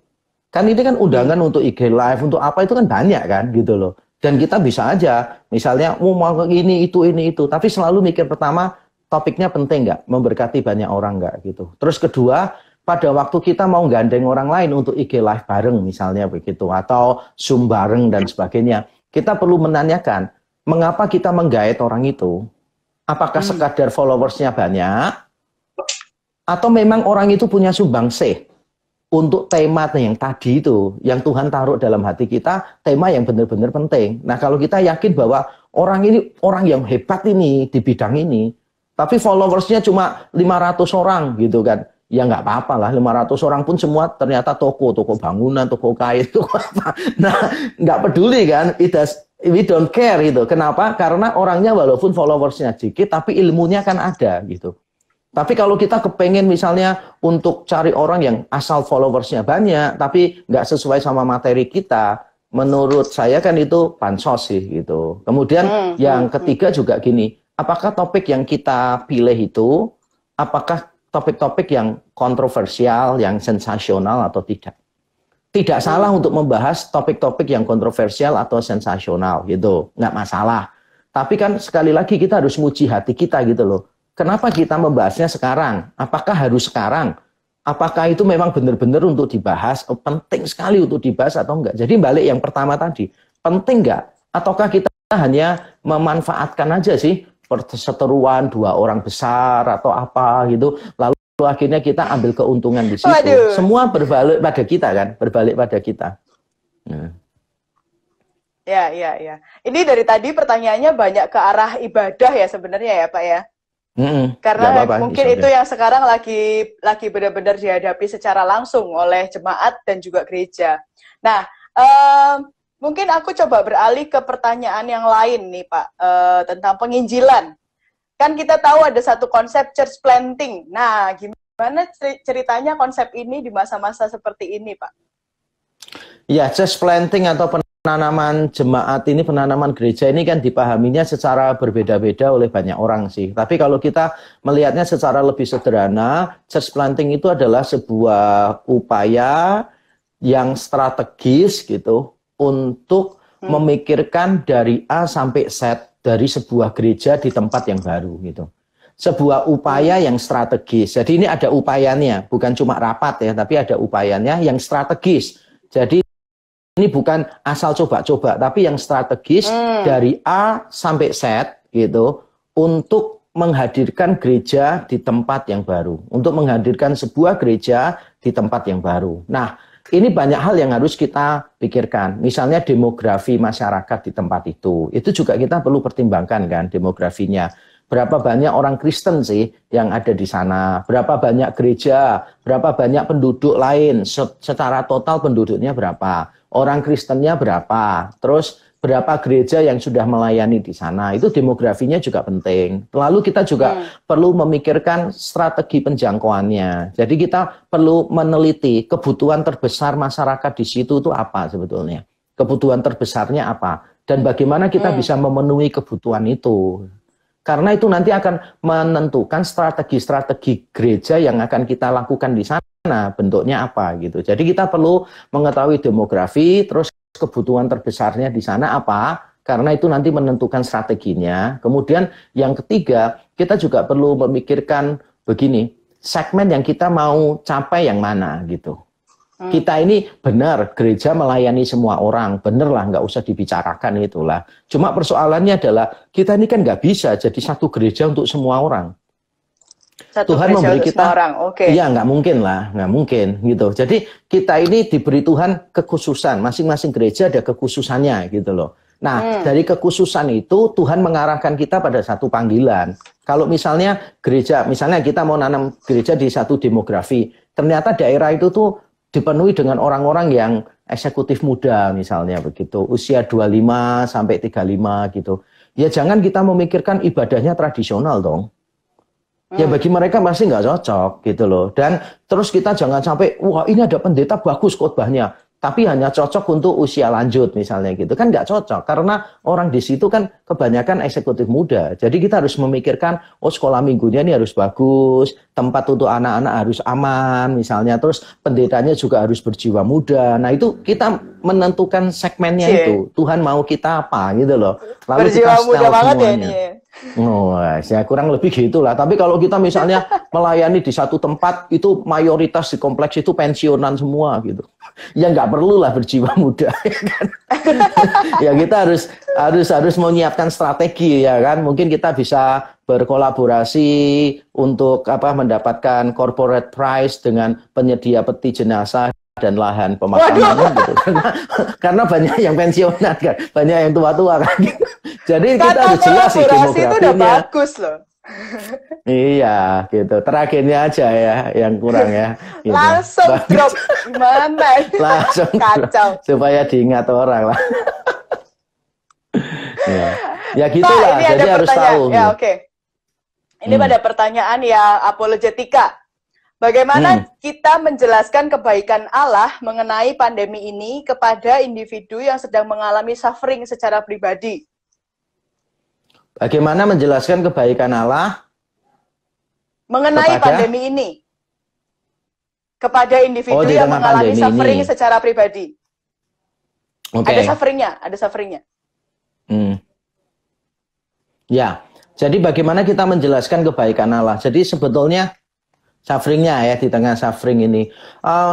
Kan ini kan undangan untuk IG Live, untuk apa itu kan banyak kan gitu loh. Dan kita bisa aja, misalnya, mau ini, itu. Tapi selalu mikir pertama, topiknya penting nggak? Memberkati banyak orang nggak gitu. Terus kedua, pada waktu kita mau gandeng orang lain untuk IG live bareng misalnya begitu, atau Zoom bareng dan sebagainya, kita perlu menanyakan, mengapa kita menggait orang itu? Apakah sekadar followersnya banyak, atau memang orang itu punya sumbangsih untuk tema yang tadi itu, yang Tuhan taruh dalam hati kita, tema yang benar-benar penting. Nah, kalau kita yakin bahwa orang ini orang yang hebat ini di bidang ini, tapi followersnya cuma 500 orang gitu kan, ya nggak apa-apa lah, 500 orang pun semua ternyata toko bangunan, toko kain, toko apa. Nah, nggak peduli kan, we don't care gitu. Kenapa? Karena orangnya walaupun followersnya sedikit, tapi ilmunya kan ada gitu. Tapi kalau kita kepengen misalnya untuk cari orang yang asal followersnya banyak, tapi nggak sesuai sama materi kita, menurut saya kan itu pansos sih gitu. Kemudian yang ketiga juga gini, apakah topik yang kita pilih itu, apakah topik-topik yang kontroversial, yang sensasional atau tidak? Tidak salah untuk membahas topik-topik yang kontroversial atau sensasional gitu, nggak masalah. Tapi kan sekali lagi kita harus muji hati kita gitu loh. Kenapa kita membahasnya sekarang? Apakah harus sekarang? Apakah itu memang benar-benar untuk dibahas? Oh, penting sekali untuk dibahas atau enggak? Jadi balik yang pertama tadi, penting enggak? Ataukah kita hanya memanfaatkan aja sih perseteruan dua orang besar atau apa gitu, lalu akhirnya kita ambil keuntungan di situ. Waduh. Semua berbalik pada kita kan, berbalik pada kita. Ya. Ini dari tadi pertanyaannya banyak ke arah ibadah ya sebenarnya ya Pak ya. Karena mungkin itu yang sekarang lagi benar-benar dihadapi secara langsung oleh jemaat dan juga gereja. Nah, mungkin aku coba beralih ke pertanyaan yang lain nih Pak, tentang penginjilan. Kan kita tahu ada satu konsep church planting. Nah, gimana ceritanya konsep ini di masa-masa seperti ini Pak? Ya, church planting atau penanaman jemaat ini, penanaman gereja ini kan dipahaminya secara berbeda-beda oleh banyak orang sih. Tapi kalau kita melihatnya secara lebih sederhana, church planting itu adalah sebuah upaya yang strategis gitu untuk memikirkan dari A sampai Z dari sebuah gereja di tempat yang baru gitu. Sebuah upaya yang strategis. Jadi ini ada upayanya, bukan cuma rapat ya, tapi ada upayanya yang strategis. Jadi ini bukan asal coba-coba, tapi yang strategis dari A sampai Z gitu untuk menghadirkan gereja di tempat yang baru, untuk menghadirkan sebuah gereja di tempat yang baru. Nah, ini banyak hal yang harus kita pikirkan. Misalnya demografi masyarakat di tempat itu juga kita perlu pertimbangkan kan demografinya. Berapa banyak orang Kristen sih yang ada di sana? Berapa banyak gereja? Berapa banyak penduduk lain? Secara total penduduknya berapa? Orang Kristennya berapa? Terus berapa gereja yang sudah melayani di sana? Itu demografinya juga penting. Lalu kita juga perlu memikirkan strategi penjangkauannya. Jadi kita perlu meneliti kebutuhan terbesar masyarakat di situ itu apa sebetulnya? Kebutuhan terbesarnya apa? Dan bagaimana kita bisa memenuhi kebutuhan itu? Karena itu nanti akan menentukan strategi-strategi gereja yang akan kita lakukan di sana, bentuknya apa gitu. Jadi kita perlu mengetahui demografi, terus kebutuhan terbesarnya di sana apa, karena itu nanti menentukan strateginya. Kemudian yang ketiga, kita juga perlu memikirkan begini, segmen yang kita mau capai yang mana gitu. Kita ini benar, gereja melayani semua orang, bener lah, nggak usah dibicarakan itulah. Cuma persoalannya adalah, kita ini kan nggak bisa jadi satu gereja untuk semua orang. Tuhan memberi kita, iya nggak mungkin lah, nggak mungkin gitu. Jadi kita ini diberi Tuhan kekhususan, masing-masing gereja ada kekhususannya gitu loh. Nah, dari kekhususan itu Tuhan mengarahkan kita pada satu panggilan. Kalau misalnya gereja, misalnya kita mau nanam gereja di satu demografi, ternyata daerah itu tuh dipenuhi dengan orang-orang yang eksekutif muda misalnya begitu, usia 25 sampai 35 gitu. Ya jangan kita memikirkan ibadahnya tradisional dong. Ya bagi mereka pasti nggak cocok gitu loh. Dan terus kita jangan sampai, wah ini ada pendeta bagus khotbahnya, tapi hanya cocok untuk usia lanjut misalnya gitu. Kan nggak cocok, karena orang di situ kan kebanyakan eksekutif muda. Jadi kita harus memikirkan, oh sekolah minggunya ini harus bagus, tempat untuk anak-anak harus aman misalnya, terus pendetanya juga harus berjiwa muda. Nah itu kita menentukan segmennya itu. Tuhan mau kita apa gitu loh. Lalu berjiwa kita muda banget semuanya. Ya ini. Oh, ya kurang lebih gitulah. Tapi kalau kita misalnya melayani di satu tempat, itu mayoritas di kompleks itu pensiunan semua gitu. Ya nggak perlulah berjiwa muda, ya kan? Ya kita harus menyiapkan strategi, ya kan? Mungkin kita bisa berkolaborasi untuk mendapatkan corporate prize dengan penyedia peti jenazah dan lahan pemakaman gitu. Karena banyak yang pensiunan kan, banyak yang tua-tua kan gitu. Jadi kita harus jelas sih demografinya. Itu udah bagus loh. Iya, gitu. Terakhirnya aja ya yang kurang ya. Gitu. Langsung drop gimana? Langsung kacau. Supaya diingat orang lah. Ya gitulah. Jadi harus tahu. Ya oke. Ini pada pertanyaan ya apologetika. Bagaimana kita menjelaskan kebaikan Allah mengenai pandemi ini kepada individu yang sedang mengalami suffering secara pribadi? Bagaimana menjelaskan kebaikan Allah mengenai pandemi ini kepada individu yang mengalami suffering secara pribadi? Okay. Ada sufferingnya. Ya, jadi bagaimana kita menjelaskan kebaikan Allah? Jadi sebetulnya sufferingnya ya, di tengah suffering ini,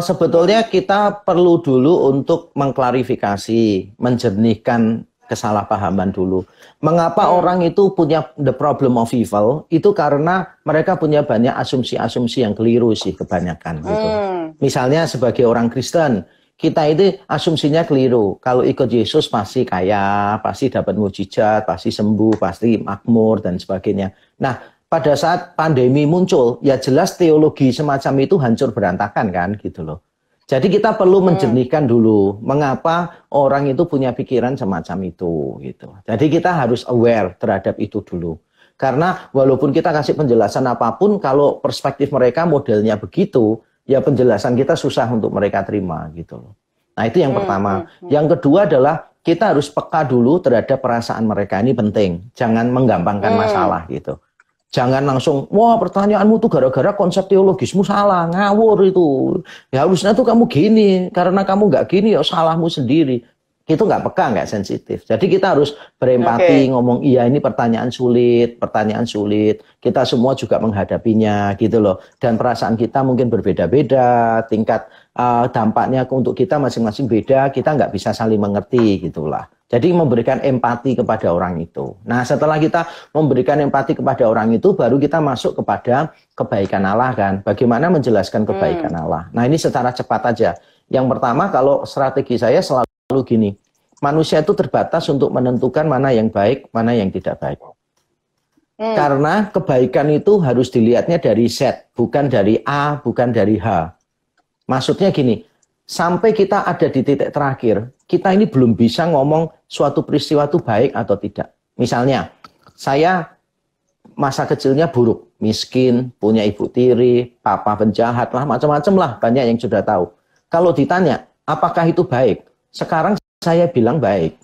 sebetulnya kita perlu dulu untuk mengklarifikasi, menjernihkan kesalahpahaman dulu. Mengapa orang itu punya the problem of evil? Itu karena mereka punya banyak asumsi-asumsi yang keliru sih kebanyakan. Gitu. Misalnya sebagai orang Kristen, kita itu asumsinya keliru. Kalau ikut Yesus pasti kaya, pasti dapat mujizat, pasti sembuh, pasti makmur dan sebagainya. Nah, pada saat pandemi muncul, ya jelas teologi semacam itu hancur berantakan kan, gitu loh. Jadi kita perlu menjernihkan dulu, mengapa orang itu punya pikiran semacam itu, gitu. Jadi kita harus aware terhadap itu dulu. Karena walaupun kita kasih penjelasan apapun, kalau perspektif mereka modelnya begitu, ya penjelasan kita susah untuk mereka terima, gitu loh. Nah itu yang pertama. Yang kedua adalah kita harus peka dulu terhadap perasaan mereka, ini penting. Jangan menggampangkan masalah, gitu. Jangan langsung, wah pertanyaanmu tuh gara-gara konsep teologismu salah, ngawur itu. Ya harusnya tuh kamu gini, karena kamu nggak gini ya salahmu sendiri. Itu nggak peka, nggak sensitif. Jadi kita harus berempati, ngomong iya ini pertanyaan sulit. Kita semua juga menghadapinya gitu loh. Dan perasaan kita mungkin berbeda-beda, tingkat dampaknya untuk kita masing-masing beda, kita nggak bisa saling mengerti gitulah. Jadi memberikan empati kepada orang itu. Nah setelah kita memberikan empati kepada orang itu, baru kita masuk kepada kebaikan Allah kan. Bagaimana menjelaskan kebaikan Allah. Nah ini secara cepat aja. Yang pertama kalau strategi saya selalu gini. Manusia itu terbatas untuk menentukan mana yang baik, mana yang tidak baik. Karena kebaikan itu harus dilihatnya dari Z. Bukan dari A, bukan dari H. Maksudnya gini. Sampai kita ada di titik terakhir, kita ini belum bisa ngomong suatu peristiwa itu baik atau tidak. Misalnya, saya masa kecilnya buruk, miskin, punya ibu tiri, papa penjahat lah, macam-macam lah, banyak yang sudah tahu. Kalau ditanya, apakah itu baik? Sekarang saya bilang baik.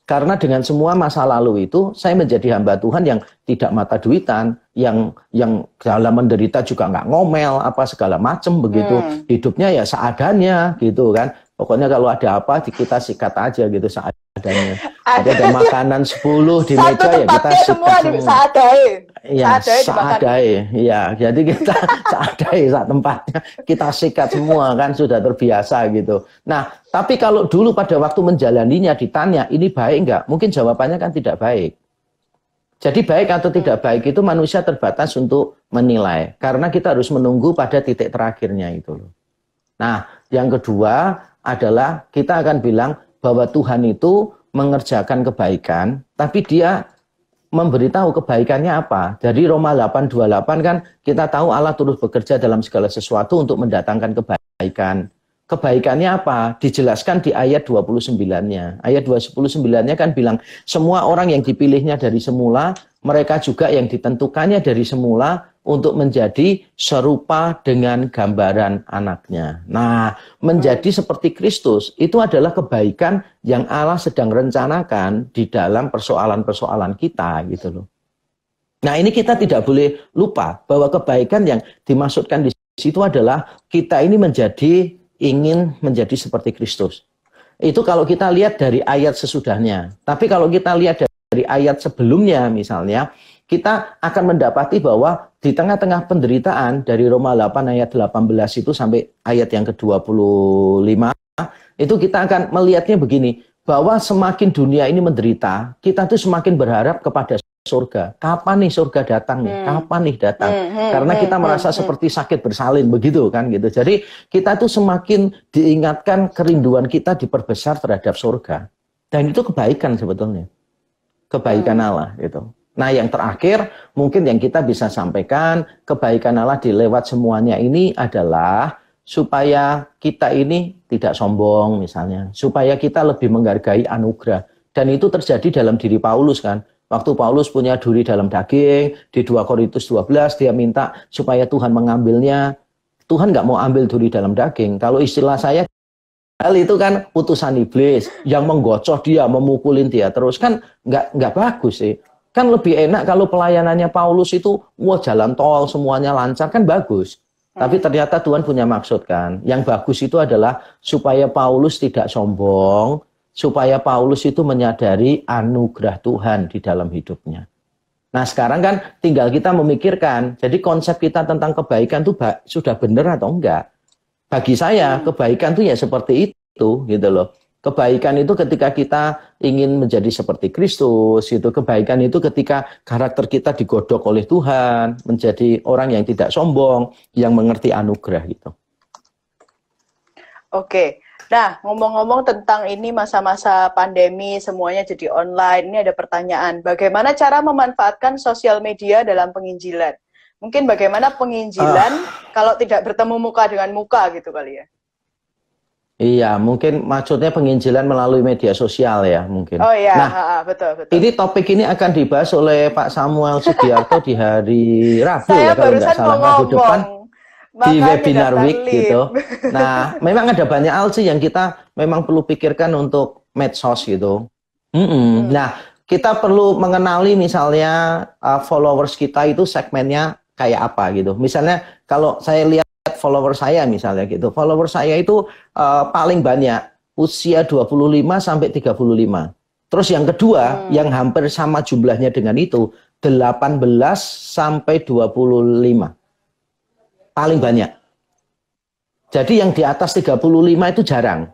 Karena dengan semua masa lalu itu, saya menjadi hamba Tuhan yang tidak mata duitan, yang dalam menderita juga nggak ngomel, apa segala macam begitu. Hidupnya ya seadanya gitu kan. Pokoknya kalau ada apa, kita sikat aja gitu seadanya. Jadi ada makanan 10 di meja ya kita sikat semua. Ya, seadai. Ya, jadi kita seadai saat tempatnya kita sikat semua kan sudah terbiasa gitu. Nah, tapi kalau dulu pada waktu menjalaninya ditanya ini baik enggak? Mungkin jawabannya kan tidak baik. Jadi baik atau tidak baik itu manusia terbatas untuk menilai karena kita harus menunggu pada titik terakhirnya itu loh. Nah, yang kedua adalah kita akan bilang bahwa Tuhan itu mengerjakan kebaikan, tapi dia memberitahu kebaikannya apa. Dari Roma 8:28 kan kita tahu Allah terus bekerja dalam segala sesuatu untuk mendatangkan kebaikan. Kebaikannya apa? Dijelaskan di ayat 29-nya. Ayat 29-nya kan bilang, semua orang yang dipilihnya dari semula, mereka juga yang ditentukannya dari semula untuk menjadi serupa dengan gambaran anaknya. Nah, menjadi seperti Kristus, itu adalah kebaikan yang Allah sedang rencanakan di dalam persoalan-persoalan kita, gitu loh. Nah, ini kita tidak boleh lupa bahwa kebaikan yang dimaksudkan di situ adalah kita ini ingin menjadi seperti Kristus. Itu kalau kita lihat dari ayat sesudahnya. Tapi kalau kita lihat dari ayat sebelumnya misalnya, kita akan mendapati bahwa di tengah-tengah penderitaan dari Roma 8 ayat 18 itu sampai ayat yang ke-25, itu kita akan melihatnya begini, bahwa semakin dunia ini menderita, kita tuh semakin berharap kepada surga. Kapan nih surga datang nih? Kapan nih datang? Karena kita merasa seperti sakit bersalin begitu kan gitu. Jadi kita tuh semakin diingatkan kerinduan kita diperbesar terhadap surga. Dan itu kebaikan sebetulnya. Kebaikan Allah gitu. Nah, yang terakhir mungkin yang kita bisa sampaikan, kebaikan Allah di lewat semuanya ini adalah supaya kita ini tidak sombong misalnya, supaya kita lebih menghargai anugerah. Dan itu terjadi dalam diri Paulus kan. Waktu Paulus punya duri dalam daging, di 2 Korintus 12 dia minta supaya Tuhan mengambilnya. Tuhan nggak mau ambil duri dalam daging. Kalau istilah saya, hal itu kan utusan iblis yang menggocoh dia, memukulin dia terus kan nggak bagus sih. Kan lebih enak kalau pelayanannya Paulus itu wah jalan tol semuanya lancar kan bagus. Tapi ternyata Tuhan punya maksud kan. Yang bagus itu adalah supaya Paulus tidak sombong, supaya Paulus itu menyadari anugerah Tuhan di dalam hidupnya. Nah sekarang kan tinggal kita memikirkan, jadi konsep kita tentang kebaikan itu sudah benar atau enggak. Bagi saya kebaikan itu ya seperti itu gitu loh. Kebaikan itu ketika kita ingin menjadi seperti Kristus, gitu. Kebaikan itu ketika karakter kita digodok oleh Tuhan, menjadi orang yang tidak sombong, yang mengerti anugerah gitu. Oke. Nah, ngomong-ngomong tentang ini masa-masa pandemi, semuanya jadi online, ini ada pertanyaan. Bagaimana cara memanfaatkan sosial media dalam penginjilan? Mungkin bagaimana penginjilan kalau tidak bertemu muka dengan muka gitu kali ya? Iya, mungkin maksudnya penginjilan melalui media sosial ya mungkin. Oh iya, nah, betul. Ini topik ini akan dibahas oleh Pak Samuel Sugiarto di hari Rabu ya kalau nggak salah, Rabu depan. Di webinar week gitu. Nah, memang ada banyak hal sih yang kita memang perlu pikirkan untuk medsos gitu. Nah, kita perlu mengenali misalnya followers kita itu segmennya kayak apa gitu. Misalnya kalau saya lihat follower saya misalnya gitu. Follower saya itu paling banyak usia 25 sampai 35. Terus yang kedua yang hampir sama jumlahnya dengan itu 18 sampai 25. Paling banyak. Jadi yang di atas 35 itu jarang.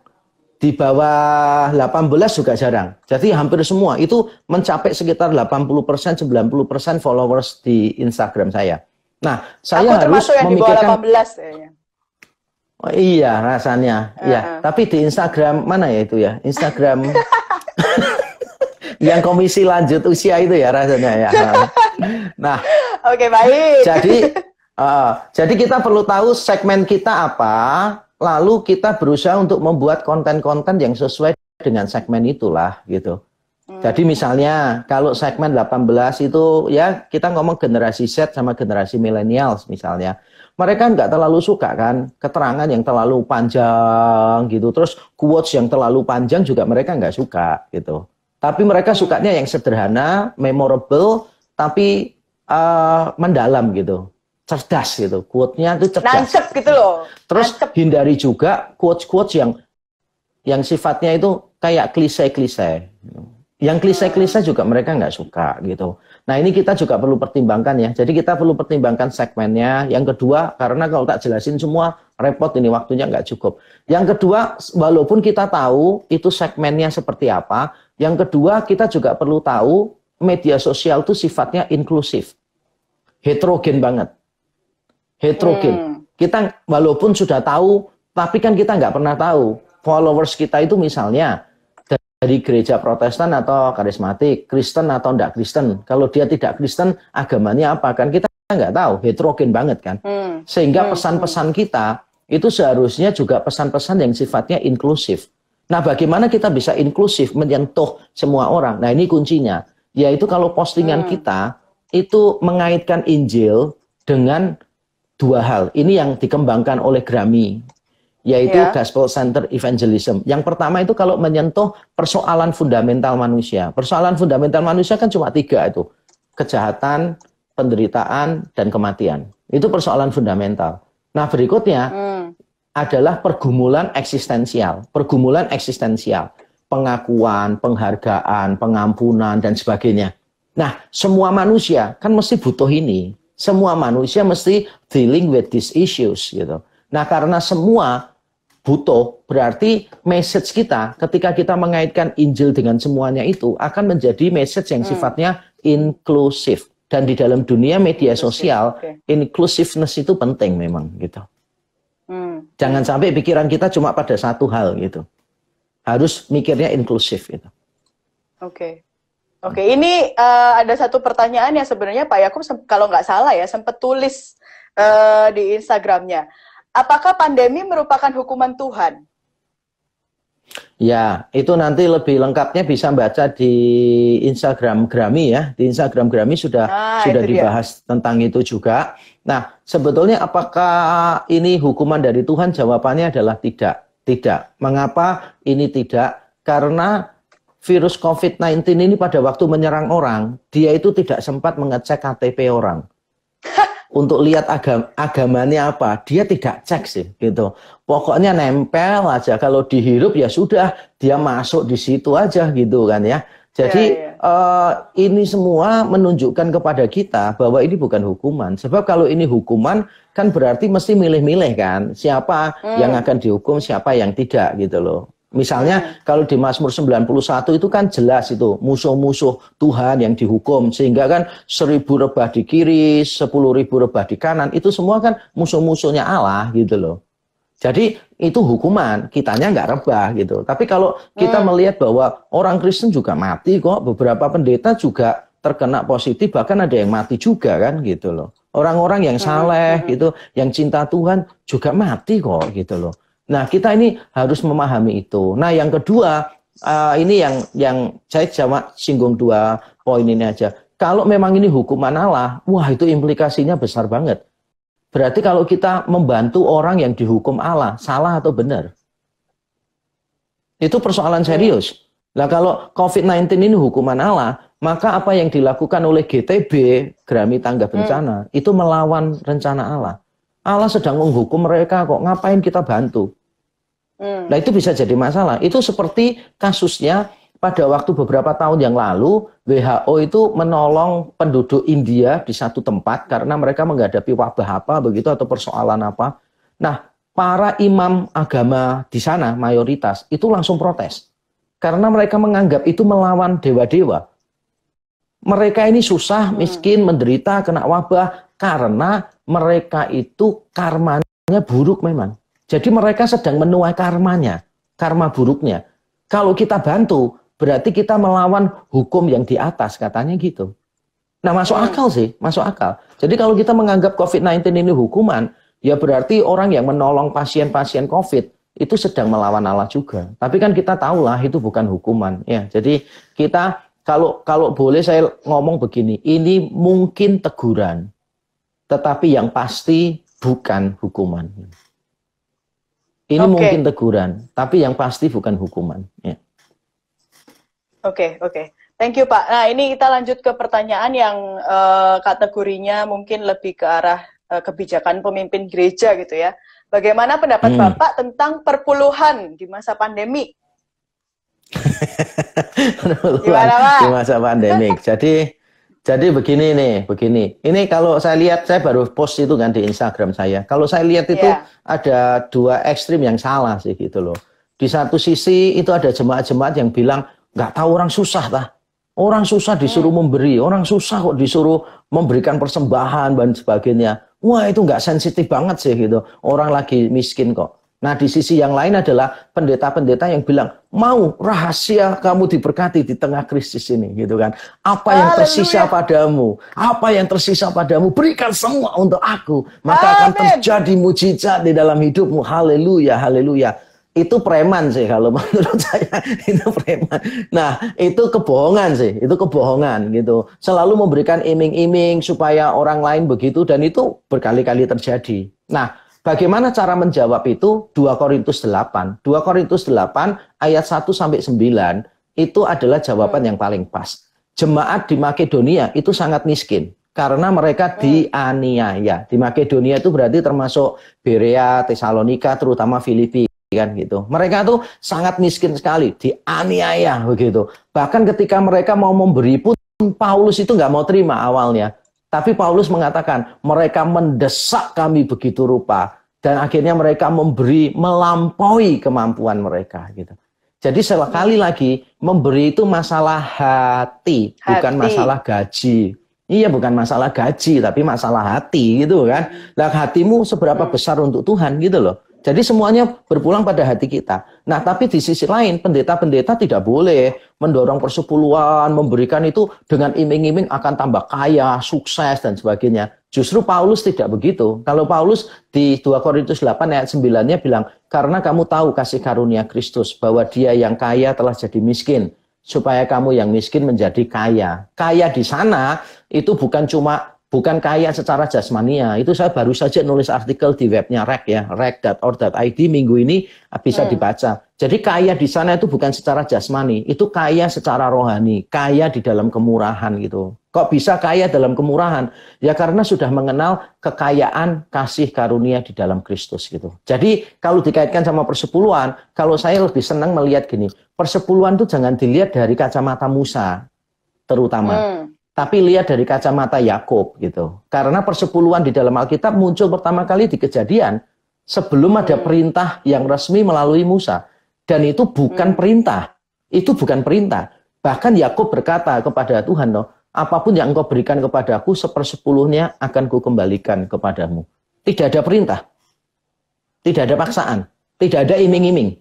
Di bawah 18 juga jarang. Jadi hampir semua itu mencapai sekitar 80%, 90% followers di Instagram saya. Nah, saya harus yang memikirkan di bawah 18 kayaknya. Oh, iya, rasanya. Iya, tapi di Instagram mana ya itu ya? Instagram yang komisi lanjut usia itu ya rasanya ya. Nah, oke, baik. Jadi kita perlu tahu segmen kita apa, lalu kita berusaha untuk membuat konten-konten yang sesuai dengan segmen itulah gitu. Jadi misalnya kalau segmen 18 itu ya kita ngomong generasi Z sama generasi millennials misalnya. Mereka nggak terlalu suka kan keterangan yang terlalu panjang gitu. Terus quotes yang terlalu panjang juga mereka nggak suka gitu. Tapi mereka sukanya yang sederhana, memorable, tapi mendalam gitu. Cerdas gitu, quote-nya itu cerdas. Nancep gitu loh. Terus hindari juga quotes-quotes yang sifatnya itu kayak klise-klise. Yang klise-klise juga mereka nggak suka gitu. Nah ini kita juga perlu pertimbangkan ya. Jadi kita perlu pertimbangkan segmennya. Yang kedua, karena kalau tak jelasin semua repot ini waktunya nggak cukup. Yang kedua, walaupun kita tahu itu segmennya seperti apa, yang kedua kita juga perlu tahu media sosial itu sifatnya inklusif, heterogen banget. Heterogen. Kita walaupun sudah tahu, tapi kan kita nggak pernah tahu followers kita itu misalnya dari gereja Protestan atau karismatik, Kristen atau enggak Kristen. Kalau dia tidak Kristen, agamanya apa kan kita nggak tahu, heterogen banget kan. Sehingga pesan-pesan kita itu seharusnya juga pesan-pesan yang sifatnya inklusif. Nah, bagaimana kita bisa inklusif menyentuh semua orang? Nah, ini kuncinya. Yaitu kalau postingan kita itu mengaitkan Injil dengan dua hal. Ini yang dikembangkan oleh Grammy, yaitu Gospel Center Evangelism. Yang pertama itu kalau menyentuh persoalan fundamental manusia. Persoalan fundamental manusia kan cuma 3 itu. Kejahatan, penderitaan, dan kematian. Itu persoalan fundamental. Nah berikutnya adalah pergumulan eksistensial. Pergumulan eksistensial. pengakuan, penghargaan, pengampunan, dan sebagainya. Nah, semua manusia kan mesti butuh ini. Semua manusia mesti dealing with these issues gitu. Nah, karena semua butuh, berarti message kita ketika kita mengaitkan Injil dengan semuanya itu akan menjadi message yang sifatnya inklusif. Dan di dalam dunia media sosial, inclusiveness itu penting memang gitu. Jangan sampai pikiran kita cuma pada satu hal gitu. Harus mikirnya inklusif gitu. Oke, ini ada satu pertanyaan yang sebenarnya Pak Yakub kalau nggak salah ya sempat tulis di Instagramnya. Apakah pandemi merupakan hukuman Tuhan? Ya, itu nanti lebih lengkapnya bisa baca di Instagram Grami ya. Di Instagram Grami sudah dibahas tentang itu juga. Nah, sebetulnya apakah ini hukuman dari Tuhan? Jawabannya adalah tidak. Tidak. Mengapa ini tidak? Karena virus COVID-19 ini pada waktu menyerang orang, dia itu tidak sempat mengecek KTP orang. Untuk lihat agamanya apa, dia tidak cek sih gitu. Pokoknya nempel aja, kalau dihirup ya sudah, dia masuk di situ aja gitu kan ya. Jadi ini semua menunjukkan kepada kita bahwa ini bukan hukuman. Sebab kalau ini hukuman kan berarti mesti milih-milih kan, siapa yang akan dihukum, siapa yang tidak gitu loh. Misalnya kalau di Mazmur 91 itu kan jelas itu musuh-musuh Tuhan yang dihukum. Sehingga kan 1000 rebah di kiri, 10.000 rebah di kanan. Itu semua kan musuh-musuhnya Allah gitu loh. Jadi itu hukuman, kitanya nggak rebah gitu. Tapi kalau kita melihat bahwa orang Kristen juga mati kok. Beberapa pendeta juga terkena positif, bahkan ada yang mati juga kan gitu loh. Orang-orang yang saleh gitu, yang cinta Tuhan juga mati kok gitu loh. Nah, kita ini harus memahami itu. Nah, yang kedua, ini yang saya cuma singgung 2 poin ini aja. Kalau memang ini hukuman Allah, wah itu implikasinya besar banget. Berarti kalau kita membantu orang yang dihukum Allah, salah atau benar? Itu persoalan serius. Nah, kalau COVID-19 ini hukuman Allah, maka apa yang dilakukan oleh GTB, Grami Tangga Bencana, itu melawan rencana Allah. Allah sedang menghukum mereka kok, ngapain kita bantu? Nah itu bisa jadi masalah. Itu seperti kasusnya pada waktu beberapa tahun yang lalu, WHO itu menolong penduduk India di satu tempat karena mereka menghadapi wabah apa begitu atau persoalan apa. Nah, para imam agama di sana mayoritas itu langsung protes. Karena mereka menganggap itu melawan dewa-dewa. Mereka ini susah, miskin, menderita, kena wabah karena mereka itu karmanya buruk memang. Jadi mereka sedang menuai karmanya, karma buruknya. Kalau kita bantu, berarti kita melawan hukum yang di atas, katanya gitu. Nah, masuk akal sih, masuk akal. Jadi kalau kita menganggap COVID-19 ini hukuman, ya berarti orang yang menolong pasien-pasien COVID itu sedang melawan Allah juga. Tapi kan kita tahulah itu bukan hukuman. Ya, jadi kita kalau boleh saya ngomong begini, ini mungkin teguran, tetapi yang pasti bukan hukuman. Ini mungkin teguran, tapi yang pasti bukan hukuman. Ya. Oke. Thank you, Pak. Nah, ini kita lanjut ke pertanyaan yang kategorinya mungkin lebih ke arah kebijakan pemimpin gereja gitu ya. Bagaimana pendapat Bapak tentang perpuluhan di masa pandemi? Gimana, Pak? Di masa pandemi. Jadi begini nih, begini. Ini kalau saya lihat, saya baru post itu kan di Instagram saya. Kalau saya lihat itu ada 2 ekstrim yang salah sih gitu loh. Di satu sisi itu ada jemaat-jemaat yang bilang, nggak tahu orang susah tah. Orang susah disuruh memberi, orang susah kok disuruh memberikan persembahan dan sebagainya. Wah itu nggak sensitif banget sih gitu. Orang lagi miskin kok. Nah di sisi yang lain adalah pendeta-pendeta yang bilang, mau rahasia kamu diberkati di tengah krisis ini gitu kan. Apa yang tersisa padamu, apa yang tersisa padamu, berikan semua untuk aku. Maka akan terjadi mujizat di dalam hidupmu. Haleluya, haleluya. Itu preman sih kalau menurut saya, itu preman. Nah itu kebohongan sih, itu kebohongan gitu. Selalu memberikan iming-iming supaya orang lain begitu dan itu berkali-kali terjadi. Nah, bagaimana cara menjawab itu? 2 Korintus 8. 2 Korintus 8 ayat 1 sampai 9 itu adalah jawaban yang paling pas. Jemaat di Makedonia itu sangat miskin karena mereka dianiaya. Di Makedonia itu berarti termasuk Berea, Tesalonika, terutama Filipi. kan gitu. Mereka tuh sangat miskin sekali, dianiaya begitu. Bahkan ketika mereka mau memberi pun Paulus itu nggak mau terima awalnya. Tapi Paulus mengatakan mereka mendesak kami begitu rupa dan akhirnya mereka memberi melampaui kemampuan mereka gitu. Jadi sekali lagi memberi itu masalah hati, bukan masalah gaji. Iya, bukan masalah gaji, tapi masalah hati gitu kan. Nah, hatimu seberapa besar untuk Tuhan gitu loh. Jadi semuanya berpulang pada hati kita. Nah, tapi di sisi lain, pendeta-pendeta tidak boleh mendorong persepuluhan, memberikan itu dengan iming-iming akan tambah kaya, sukses, dan sebagainya. Justru Paulus tidak begitu. Kalau Paulus di 2 Korintus 8 ayat 9-nya bilang, karena kamu tahu kasih karunia Kristus, bahwa dia yang kaya telah jadi miskin, supaya kamu yang miskin menjadi kaya. Kaya di sana itu bukan kaya secara jasmania. Itu saya baru saja nulis artikel di webnya REC ya, rec.org.id minggu ini bisa dibaca. Jadi kaya di sana itu bukan secara jasmani, itu kaya secara rohani, kaya di dalam kemurahan gitu. Kok bisa kaya dalam kemurahan? Ya karena sudah mengenal kekayaan kasih karunia di dalam Kristus gitu. Jadi kalau dikaitkan sama persepuluhan, kalau saya lebih senang melihat gini, persepuluhan itu jangan dilihat dari kacamata Musa terutama. Tapi lihat dari kacamata Yakub gitu. Karena persepuluhan di dalam Alkitab muncul pertama kali di Kejadian sebelum ada perintah yang resmi melalui Musa. Dan itu bukan perintah. Itu bukan perintah. Bahkan Yakub berkata kepada Tuhan, no, apapun yang engkau berikan kepadaku, 1/10 akan kukembalikan kepadamu. Tidak ada perintah. Tidak ada paksaan. Tidak ada iming-iming.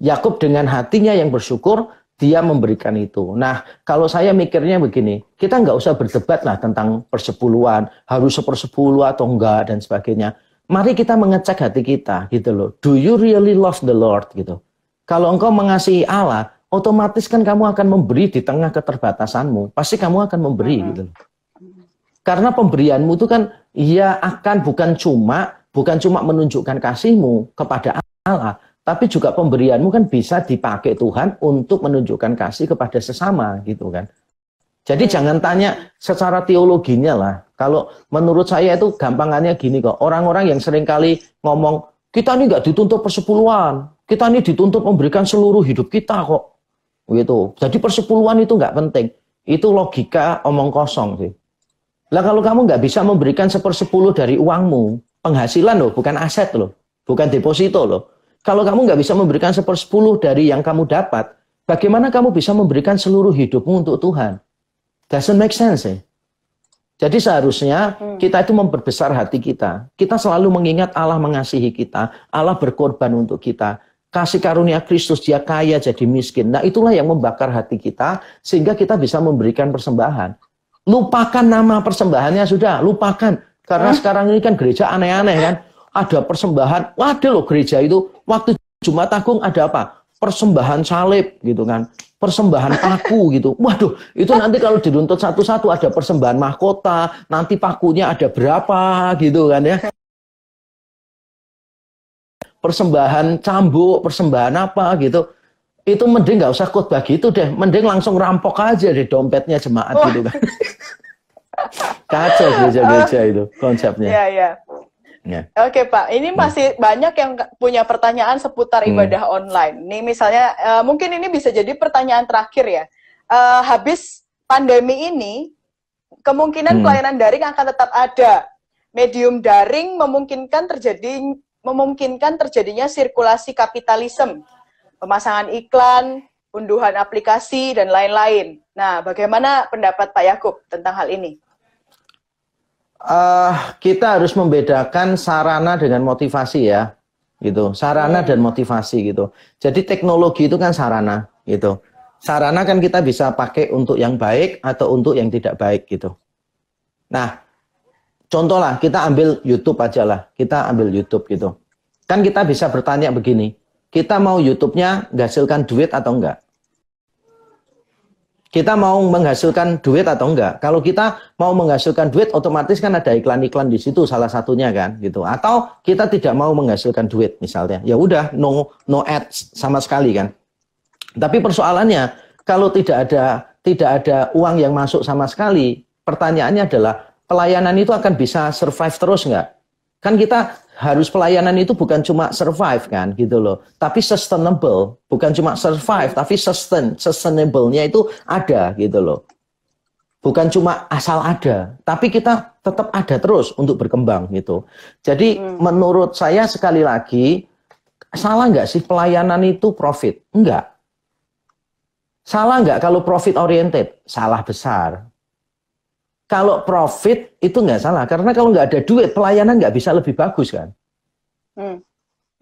Yakub dengan hatinya yang bersyukur, dia memberikan itu. Nah, kalau saya mikirnya begini, kita nggak usah berdebat lah tentang persepuluhan, harus 1/10 atau enggak, dan sebagainya. Mari kita mengecek hati kita, gitu loh. Do you really love the Lord, gitu. Kalau engkau mengasihi Allah, otomatis kan kamu akan memberi di tengah keterbatasanmu. Pasti kamu akan memberi, gitu loh. Karena pemberianmu itu kan, ya akan bukan cuma menunjukkan kasihmu kepada Allah, tapi juga pemberianmu kan bisa dipakai Tuhan untuk menunjukkan kasih kepada sesama gitu kan. Jadi jangan tanya secara teologinya lah. Kalau menurut saya itu gampangannya gini kok. Orang-orang yang seringkali ngomong, kita ini nggak dituntut persepuluhan. Kita ini dituntut memberikan seluruh hidup kita kok. Gitu. Jadi persepuluhan itu nggak penting. Itu logika omong kosong sih. Lah kalau kamu nggak bisa memberikan 1/10 dari uangmu, penghasilan loh, bukan aset loh. Bukan deposito loh. Kalau kamu nggak bisa memberikan 1/10 dari yang kamu dapat, bagaimana kamu bisa memberikan seluruh hidupmu untuk Tuhan? Doesn't make sense. Jadi seharusnya kita itu memperbesar hati kita. Kita selalu mengingat Allah mengasihi kita. Allah berkorban untuk kita. Kasih karunia Kristus, dia kaya jadi miskin. Nah itulah yang membakar hati kita, sehingga kita bisa memberikan persembahan. Lupakan nama persembahannya sudah, lupakan. Karena sekarang ini kan gereja aneh-aneh kan. Ada persembahan, waduh loh gereja itu, waktu Jumat Agung ada apa? Persembahan salib gitu kan, persembahan paku gitu. Waduh, itu nanti kalau diruntut satu-satu ada persembahan mahkota, nanti pakunya ada berapa gitu kan ya. Persembahan cambuk, persembahan apa gitu. Itu mending nggak usah khotbah gitu deh, mending langsung rampok aja deh dompetnya jemaat gitu kan. Kacau gereja-gereja itu konsepnya. Iya, iya. Ya. Oke Pak, ini masih banyak yang punya pertanyaan seputar ibadah online. Nih misalnya, mungkin ini bisa jadi pertanyaan terakhir ya. Habis pandemi ini, kemungkinan pelayanan daring akan tetap ada. Medium daring memungkinkan terjadinya sirkulasi kapitalisme, pemasangan iklan, unduhan aplikasi, dan lain-lain. Nah, bagaimana pendapat Pak Yakub tentang hal ini? Kita harus membedakan sarana dengan motivasi ya, gitu. Sarana dan motivasi gitu. Jadi teknologi itu kan sarana, gitu. Sarana kan kita bisa pakai untuk yang baik atau untuk yang tidak baik gitu. Nah, contoh lah, kita ambil YouTube aja lah. Kita ambil YouTube gitu. Kan kita bisa bertanya begini, kita mau YouTube-nya menghasilkan duit atau enggak? Kita mau menghasilkan duit atau enggak? Kalau kita mau menghasilkan duit, otomatis kan ada iklan-iklan di situ salah satunya kan, gitu. Atau kita tidak mau menghasilkan duit misalnya, ya udah no ads sama sekali kan. Tapi persoalannya kalau tidak ada uang yang masuk sama sekali, pertanyaannya adalah pelayanan itu akan bisa survive terus enggak? Kan kita harus pelayanan itu bukan cuma survive kan gitu loh, tapi sustainable, bukan cuma survive tapi sustainable-nya itu ada gitu loh. Bukan cuma asal ada, tapi kita tetap ada terus untuk berkembang gitu. Jadi menurut saya sekali lagi, salah nggak sih pelayanan itu profit? Enggak. Salah nggak kalau profit oriented? Salah besar. Kalau profit itu nggak salah, karena kalau nggak ada duit, pelayanan nggak bisa lebih bagus kan?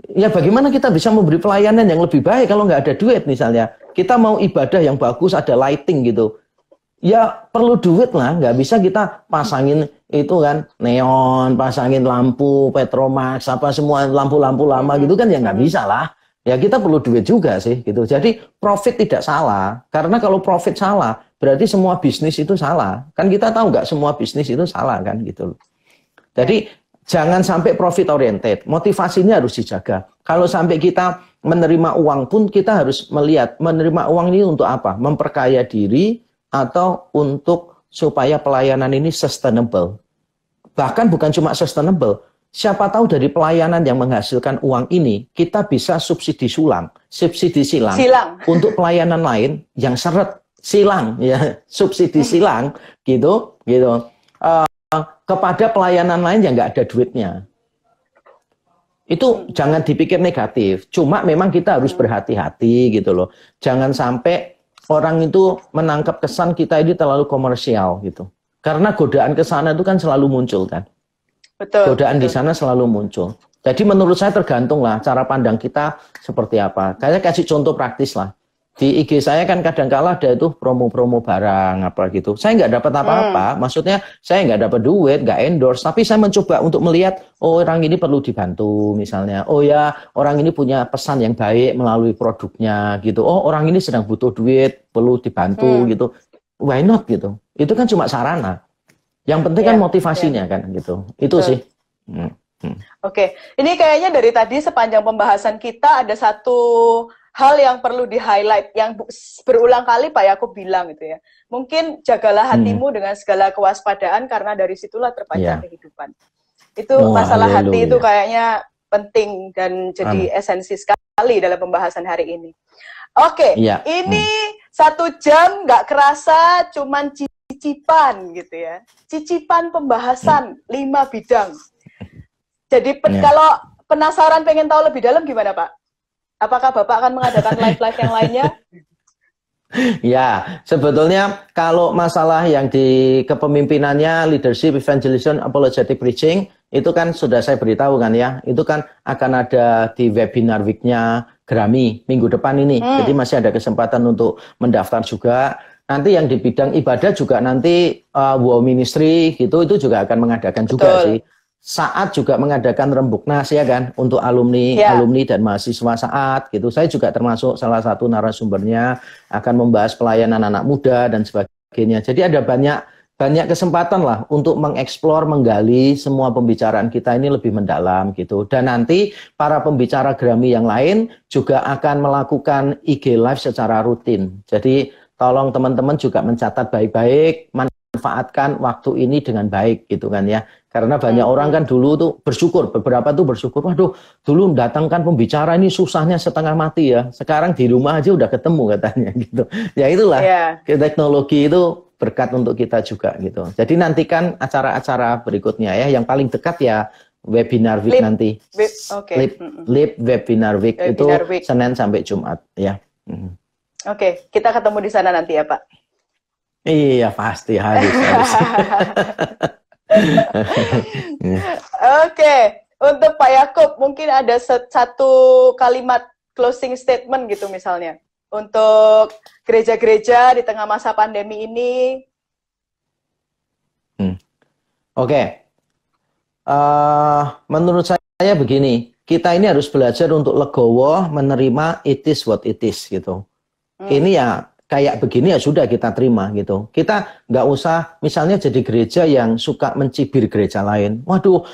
Ya bagaimana kita bisa memberi pelayanan yang lebih baik kalau nggak ada duit misalnya? Kita mau ibadah yang bagus, ada lighting gitu. Ya perlu duit lah, nggak bisa kita pasangin itu kan, neon, pasangin lampu, Petromax, apa semua lampu-lampu lama gitu kan ya nggak bisa lah. Ya kita perlu duit juga sih gitu. Jadi profit tidak salah, karena kalau profit salah, berarti semua bisnis itu salah. Kan kita tahu nggak semua bisnis itu salah kan gitu. Jadi jangan sampai profit oriented, motivasinya harus dijaga. Kalau sampai kita menerima uang pun kita harus melihat menerima uang ini untuk apa? Memperkaya diri atau untuk supaya pelayanan ini sustainable. Bahkan bukan cuma sustainable, siapa tahu dari pelayanan yang menghasilkan uang ini kita bisa subsidi silang untuk pelayanan lain yang seret silang ya, subsidi silang gitu kepada pelayanan lain yang nggak ada duitnya. Itu jangan dipikir negatif, cuma memang kita harus berhati-hati gitu loh. Jangan sampai orang itu menangkap kesan kita ini terlalu komersial gitu. Karena godaan ke sana itu kan selalu muncul kan. Betul. Godaan di sana selalu muncul. Jadi menurut saya tergantung lah cara pandang kita seperti apa. Saya kasih contoh praktis lah. Di IG saya kan kadang-kala ada itu promo-promo barang apa gitu. Saya nggak dapat apa-apa, maksudnya saya nggak dapat duit, nggak endorse, tapi saya mencoba untuk melihat, oh orang ini perlu dibantu misalnya. Oh ya, orang ini punya pesan yang baik melalui produknya gitu. Oh orang ini sedang butuh duit, perlu dibantu gitu. Why not gitu? Itu kan cuma sarana. Yang penting kan motivasinya kan gitu. Itu sih. Oke, ini kayaknya dari tadi sepanjang pembahasan kita ada satu hal yang perlu di-highlight, yang berulang kali Pak Yakub bilang gitu ya. Mungkin jagalah hatimu dengan segala kewaspadaan karena dari situlah terpanjang kehidupan. Itu masalah hati itu kayaknya penting dan jadi esensi sekali dalam pembahasan hari ini. Oke, ini 1 jam nggak kerasa cuman cicipan gitu ya. Cicipan pembahasan 5 bidang. Jadi kalau penasaran pengen tahu lebih dalam gimana Pak? Apakah Bapak akan mengadakan live-live yang lainnya? Ya, sebetulnya kalau masalah yang di kepemimpinannya, leadership, evangelism, apologetic preaching, itu kan sudah saya beritahu kan ya, itu kan akan ada di webinar week-nya Grammy minggu depan ini. Jadi masih ada kesempatan untuk mendaftar juga. Nanti yang di bidang ibadah juga nanti Wow Ministry gitu, itu juga akan mengadakan juga sih. Saat juga mengadakan rembuknas ya kan untuk alumni dan mahasiswa saat gitu. Saya juga termasuk salah satu narasumbernya, akan membahas pelayanan anak muda dan sebagainya. Jadi ada banyak kesempatan lah untuk mengeksplor, menggali semua pembicaraan kita ini lebih mendalam gitu. Dan nanti para pembicara Grammy yang lain juga akan melakukan IG live secara rutin. Jadi tolong teman-teman juga mencatat baik-baik, manfaatkan waktu ini dengan baik gitu kan ya. Karena banyak orang kan dulu tuh bersyukur, beberapa tuh bersyukur, waduh dulu mendatangkan pembicara ini susahnya setengah mati ya. Sekarang di rumah aja udah ketemu katanya gitu. Ya itulah, teknologi itu berkat untuk kita juga gitu. Jadi nantikan acara-acara berikutnya ya, yang paling dekat ya webinar week nanti. Lip webinar week itu Senin sampai Jumat ya. Oke, kita ketemu di sana nanti ya Pak. Iya pasti harus. Oke, untuk Pak Yakub mungkin ada satu kalimat closing statement gitu misalnya untuk gereja-gereja di tengah masa pandemi ini. Oke. Menurut saya begini, kita ini harus belajar untuk legowo menerima it is what it is gitu. Ini ya kayak begini ya sudah kita terima gitu. Kita nggak usah misalnya jadi gereja yang suka mencibir gereja lain. Waduh,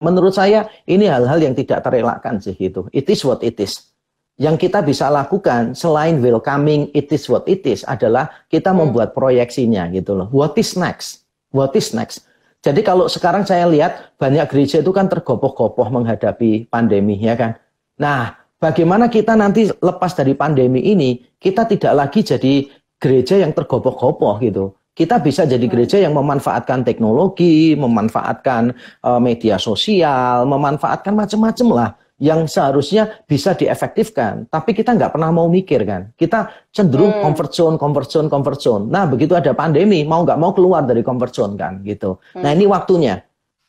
menurut saya ini hal-hal yang tidak terelakkan sih gitu. It is what it is. Yang kita bisa lakukan selain welcoming it is what it is adalah kita membuat proyeksinya gitu loh. What is next? What is next? Jadi kalau sekarang saya lihat banyak gereja itu kan tergopoh-gopoh menghadapi pandemi, ya kan. Nah, bagaimana kita nanti lepas dari pandemi ini, kita tidak lagi jadi gereja yang tergopoh-gopoh gitu. Kita bisa jadi gereja yang memanfaatkan teknologi, memanfaatkan media sosial, memanfaatkan macam-macam lah yang seharusnya bisa diefektifkan. Tapi kita nggak pernah mau mikir kan. Kita cenderung comfort zone, comfort zone, comfort zone. Nah, begitu ada pandemi, mau nggak mau keluar dari comfort zone kan gitu. Nah, ini waktunya.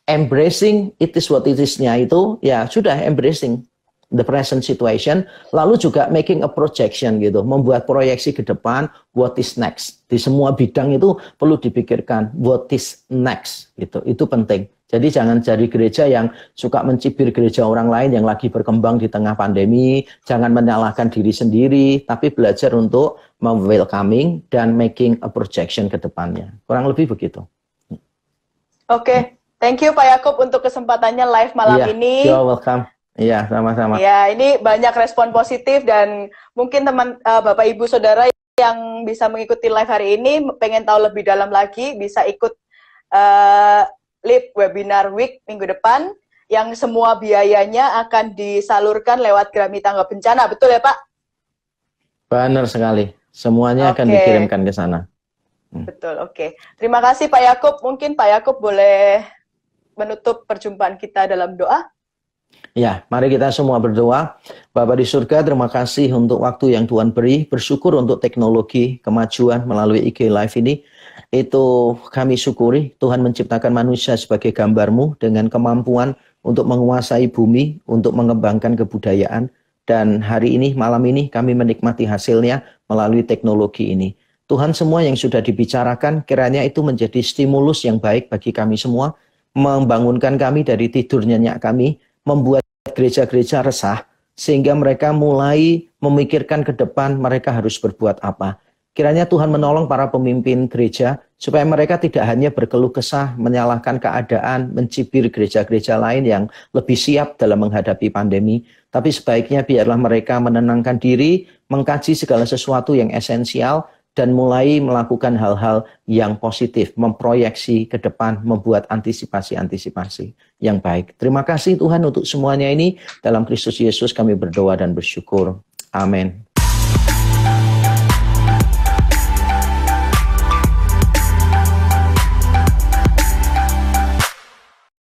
Embracing it is what it is-nya itu, ya sudah embracing the present situation, lalu juga making a projection gitu, membuat proyeksi ke depan, what is next. Di semua bidang itu perlu dipikirkan, what is next gitu, itu penting. Jadi jangan jadi gereja yang suka mencibir gereja orang lain yang lagi berkembang di tengah pandemi, jangan menyalahkan diri sendiri, tapi belajar untuk welcoming dan making a projection ke depannya. Kurang lebih begitu. Oke, thank you Pak Yakub untuk kesempatannya live malam ini. You're welcome. Iya, sama-sama. Ya, ini banyak respon positif dan mungkin teman Bapak Ibu Saudara yang bisa mengikuti live hari ini pengen tahu lebih dalam lagi bisa ikut Live Webinar Week minggu depan yang semua biayanya akan disalurkan lewat Grami Tangga Bencana, betul ya Pak? Benar sekali, semuanya akan dikirimkan ke sana. Betul, oke. Terima kasih Pak Yakub, mungkin Pak Yakub boleh menutup perjumpaan kita dalam doa? Ya, mari kita semua berdoa. Bapa di surga, terima kasih untuk waktu yang Tuhan beri. Bersyukur untuk teknologi, kemajuan melalui IG Live ini. Itu kami syukuri, Tuhan menciptakan manusia sebagai gambar-Mu dengan kemampuan untuk menguasai bumi, untuk mengembangkan kebudayaan. Dan hari ini, malam ini, kami menikmati hasilnya melalui teknologi ini. Tuhan, semua yang sudah dibicarakan, kiranya itu menjadi stimulus yang baik bagi kami semua, membangunkan kami dari tidur nyenyak kami, membuat gereja-gereja resah, sehingga mereka mulai memikirkan ke depan mereka harus berbuat apa. Kiranya Tuhan menolong para pemimpin gereja, supaya mereka tidak hanya berkeluh kesah, menyalahkan keadaan, mencibir gereja-gereja lain yang lebih siap dalam menghadapi pandemi, tapi sebaiknya biarlah mereka menenangkan diri, mengkaji segala sesuatu yang esensial, dan mulai melakukan hal-hal yang positif, memproyeksi ke depan, membuat antisipasi-antisipasi yang baik. Terima kasih Tuhan untuk semuanya ini. Dalam Kristus Yesus kami berdoa dan bersyukur. Amin.